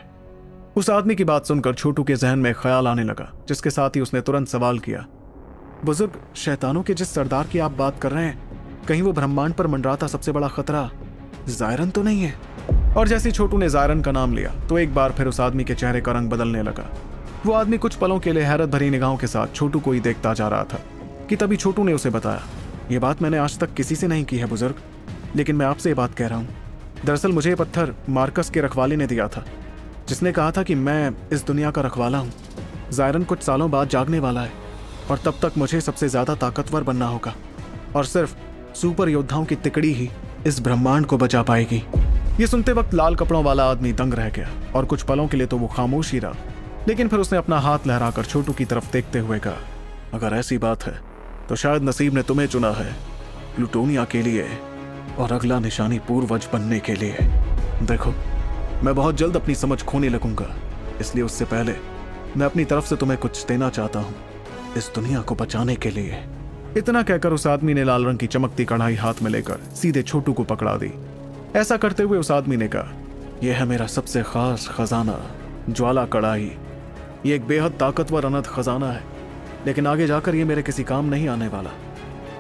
उस आदमी की बात सुनकर छोटू के जहन में ख्याल आने लगा, जिसके साथ ही उसने तुरंत सवाल किया, बुजुर्ग, शैतानों के जिस सरदार की आप बात कर रहे हैं, कहीं वो ब्रह्मांड पर मंडराता सबसे बड़ा खतरा जायरन तो नहीं है? और जैसे छोटू ने जायरन का नाम लिया तो एक बार फिर उस आदमी के चेहरे का रंग बदलने लगा। वो आदमी कुछ पलों के लिए हैरत भरी निगाहों के साथ छोटू को ही देखता जा रहा था कि तभी छोटू ने उसे बताया, ये बात मैंने आज तक किसी से नहीं की है बुजुर्ग, लेकिन मैं आपसे ये बात कह रहा हूँ। दरअसल मुझे ये पत्थर मार्कस के रखवाले ने दिया था, जिसने कहा था कि मैं इस दुनिया का रखवाला हूँ। जायरन कुछ सालों बाद जागने वाला है और तब तक मुझे सबसे ज्यादा ताकतवर बनना होगा, और सिर्फ सुपर योद्धाओं की तिकड़ी ही इस ब्रह्मांड को बचा पाएगी। ये सुनते वक्त लाल कपड़ों वाला आदमी दंग रह गया और कुछ पलों के लिए तो वो खामोश ही रहा, लेकिन फिर उसने अपना हाथ लहराकर छोटू की तरफ देखते हुए कहा, अगर ऐसी बात है तो शायद नसीब ने तुम्हें चुना है प्लूटोनिया के लिए और अगला निशानी पूर्वज बनने के लिए। देखो, मैं बहुत जल्द अपनी समझ खोने लगूंगा, इसलिए उससे पहले मैं अपनी तरफ से तुम्हें कुछ देना चाहता हूँ इस दुनिया को बचाने के लिए। इतना कहकर उस आदमी ने लाल रंग की चमकती कढ़ाई हाथ में लेकर सीधे छोटू को पकड़ा दी। ऐसा करते हुए उस आदमी ने कहा, यह है मेरा सबसे खास खजाना, ज्वाला कढ़ाई। ये एक बेहद ताकतवर अनंत खजाना है, लेकिन आगे जाकर ये मेरे किसी काम नहीं आने वाला।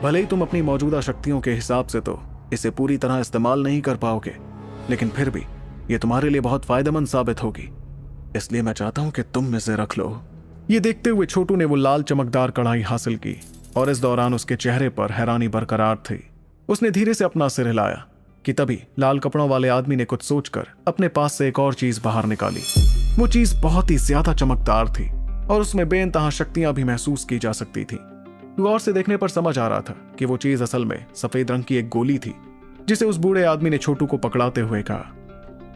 भले ही तुम अपनी मौजूदा शक्तियों के हिसाब से तो इसे पूरी तरह इस्तेमाल नहीं कर पाओगे, लेकिन फिर भी ये तुम्हारे लिए बहुत फायदेमंद साबित होगी, इसलिए मैं चाहता हूं कि तुम इसे रख लो। ये देखते हुए छोटू ने वो लाल चमकदार कढ़ाई हासिल की और इस दौरान उसके चेहरे पर हैरानी बरकरार थी। उसने धीरे से अपना सिर हिलाया कि तभी लाल कपड़ों वाले आदमी ने कुछ सोचकर अपने पास से एक और चीज बाहर निकाली। वो चीज बहुत ही ज्यादा चमकदार थी और उसमें बेइंतहा शक्तियां भी महसूस की जा सकती थी। गौर से देखने पर समझ आ रहा था कि वो चीज असल में सफेद रंग की एक गोली थी, जिसे उस बूढ़े आदमी ने छोटू को पकड़ाते हुए कहा,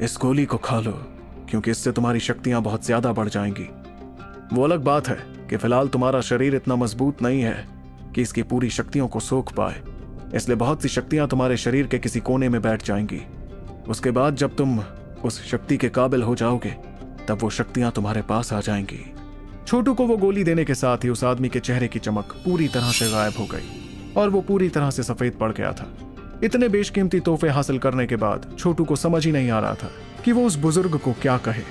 इस गोली को खा लो, क्योंकि इससे तुम्हारी शक्तियां बहुत ज्यादा बढ़ जाएंगी। वो अलग बात है कि फिलहाल तुम्हारा शरीर इतना मजबूत नहीं है कि इसकी पूरी शक्तियों को सोख पाए, इसलिए बहुत सी शक्तियां तुम्हारे शरीर के किसी कोने में बैठ जाएंगी। उसके बाद जब तुम उस शक्ति के काबिल हो जाओगे, तब वो शक्तियां तुम्हारे पास आ जाएंगी। छोटू को वो गोली देने के साथ ही उस आदमी के चेहरे की चमक पूरी तरह से गायब हो गई और वो पूरी तरह से सफेद पड़ गया था। इतने बेशकीमती तोहफे हासिल करने के बाद छोटू को समझ ही नहीं आ रहा था कि वो उस बुजुर्ग को क्या कहे।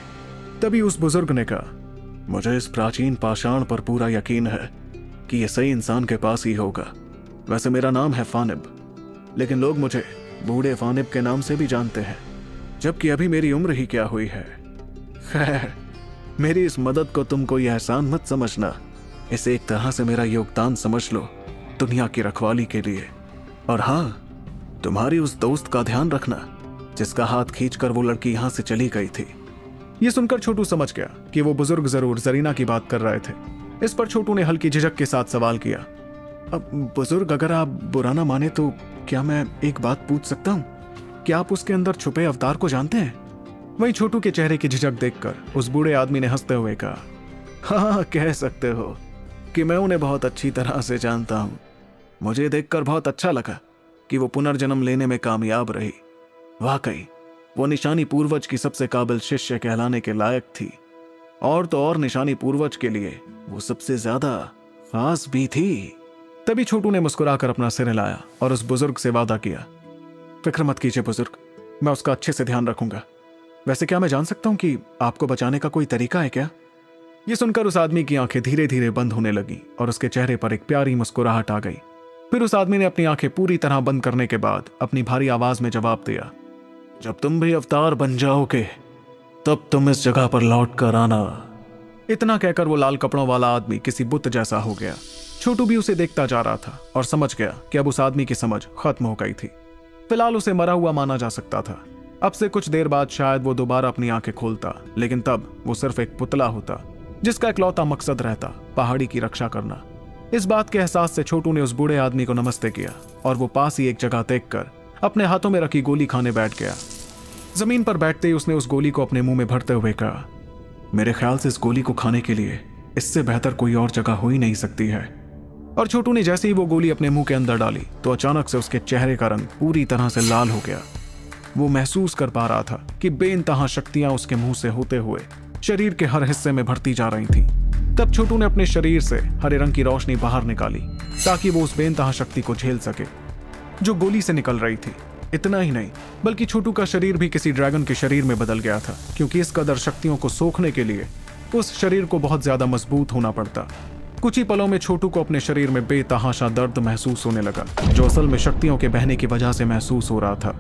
तभी उस बुजुर्ग ने कहा, मुझे इस प्राचीन पाषाण पर पूरा यकीन है कि ये सही इंसान के पास ही होगा। वैसे मेरा नाम है फानिब, लेकिन लोग मुझे बूढ़े फानिब के नाम से भी जानते हैं, जबकि अभी मेरी उम्र ही क्या हुई है। खैर, मेरी इस मदद को तुम कोई एहसान मत समझना, इसे एक तरह से मेरा योगदान समझ लो दुनिया की रखवाली के लिए। और हाँ, तुम्हारी उस दोस्त का ध्यान रखना जिसका हाथ खींचकर वो लड़की यहां से चली गई थी। ये सुनकर छोटू समझ गया कि वो बुजुर्ग जरूर जरीना की बात कर रहे थे। इस पर छोटू ने हल्की झिझक के साथ सवाल किया, अब बुजुर्ग, अगर आप बुरा ना माने तो क्या मैं एक बात पूछ सकता हूँ? क्या आप उसके अंदर छुपे अवतार को जानते हैं? वहीं छोटू के चेहरे की झिझक देखकर उस बूढ़े आदमी ने हंसते हुए कहा, हाँ, कह सकते हो कि मैं उन्हें बहुत अच्छी तरह से जानता हूँ। मुझे देखकर बहुत अच्छा लगा कि वो पुनर्जन्म लेने में कामयाब रही। वाकई वो निशानी पूर्वज की सबसे काबिल शिष्य कहलाने के लायक थी। और तो और निशानी पूर्वज के लिए वो सबसे ज्यादा खास भी थी। तभी छोटू ने मुस्कुराकर अपना सिर हिलाया और उस बुजुर्ग से वादा किया, फिक्र मत कीजिए बुजुर्ग, मैं उसका अच्छे से ध्यान रखूंगा। वैसे क्या मैं जान सकता हूं कि आपको बचाने का कोई तरीका है क्या? ये सुनकर उस आदमी की आंखें धीरे धीरे बंद होने लगी और उसके चेहरे पर एक प्यारी मुस्कुराहट आ गई। फिर उस आदमी ने अपनी आंखें पूरी तरह बंद करने के बाद अपनी भारी आवाज में जवाब दिया, जब तुम भी अवतार बन जाओगे तब तुम इस जगह पर लौट कर आना। इतना कहकर वो लाल कपड़ों वाला आदमी किसी बुत जैसा हो गया। छोटू भी उसे देखता जा रहा था और समझ गया कि अब उस आदमी की समझ खत्म हो गई थी। फिलहाल उसे मरा हुआ माना जा सकता था। अब से कुछ देर बाद शायद वो दोबारा अपनी आंखें खोलता, लेकिन तब वो सिर्फ एक पुतला होता जिसका इकलौता मकसद रहता पहाड़ी की रक्षा करना। इस बात के एहसास से छोटू ने उस बूढ़े आदमी को नमस्ते किया और वो पास ही एक जगह देखकर अपने हाथों में रखी गोली खाने बैठ गया। जमीन पर बैठते ही उसने उस गोली को अपने मुंह में भरते हुए कहा, मेरे ख्याल से इस गोली को खाने के लिए इससे बेहतर कोई और जगह हो ही नहीं सकती है। और छोटू ने जैसे ही वो गोली अपने मुंह के अंदर डाली तो अचानक से उसके चेहरे का रंग पूरी तरह से लाल हो गया। वो महसूस कर पा रहा था कि बेइंतहा शक्तियां उसके मुंह से होते हुए शरीर के हर हिस्से में भरती जा रही थी। तब छोटू ने अपने शरीर से हरे रंग की रोशनी बाहर निकाली ताकि वो उस बेइंतहा शक्ति को झेल सके जो गोली से निकल रही थी। इतना ही नहीं बल्कि छोटू का शरीर भी किसी ड्रैगन के शरीर में बदल गया था, क्योंकि इस कदर शक्तियों को सोखने के लिए उस शरीर को बहुत ज्यादा मजबूत होना पड़ता। कुछ ही पलों में छोटू को अपने शरीर में बेतहाशा दर्द महसूस होने लगा, जो असल में शक्तियों के बहने की वजह से महसूस हो रहा था।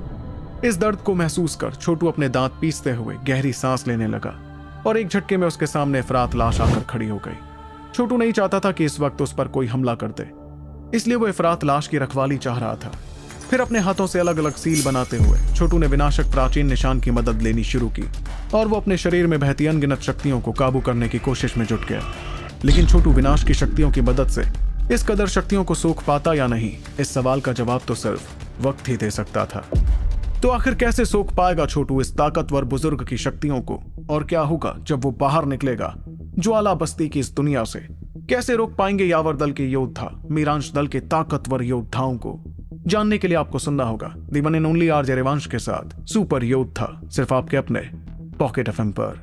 इस दर्द को महसूस कर छोटू अपने दांत पीसते हुए गहरी सांस लेने लगा और एक झटके में उसके सामने इफरात लाश आकर खड़ी हो गई। छोटू नहीं चाहता था कि इस वक्त उस पर कोई हमला कर दे, इसलिए वो इफरात लाश की रखवाली चाह रहा था। फिर अपने हाथों से अलग अलग सील बनाते हुए छोटू ने विनाशक प्राचीन निशान की मदद लेनी शुरू की और वो अपने शरीर में बहती अनगिनत शक्तियों को काबू करने की कोशिश में जुट गया। लेकिन छोटू विनाश की शक्तियों की मदद से इस कदर शक्तियों को सोख पाता या नहीं, इस सवाल का जवाब तो सिर्फ वक्त ही दे सकता था। तो आखिर कैसे सोख पाएगा छोटू इस ताकतवर बुजुर्ग की शक्तियों को, और क्या होगा जब वो बाहर निकलेगा ज्वाला बस्ती की इस दुनिया से? कैसे रोक पाएंगे यावर दल के योद्धा मीरांश दल के ताकतवर योद्धाओं को? जानने के लिए आपको सुनना होगा दी one and only RJ Revansh के साथ सुपर योद्धा, सिर्फ आपके अपने पॉकेट एफएम पर।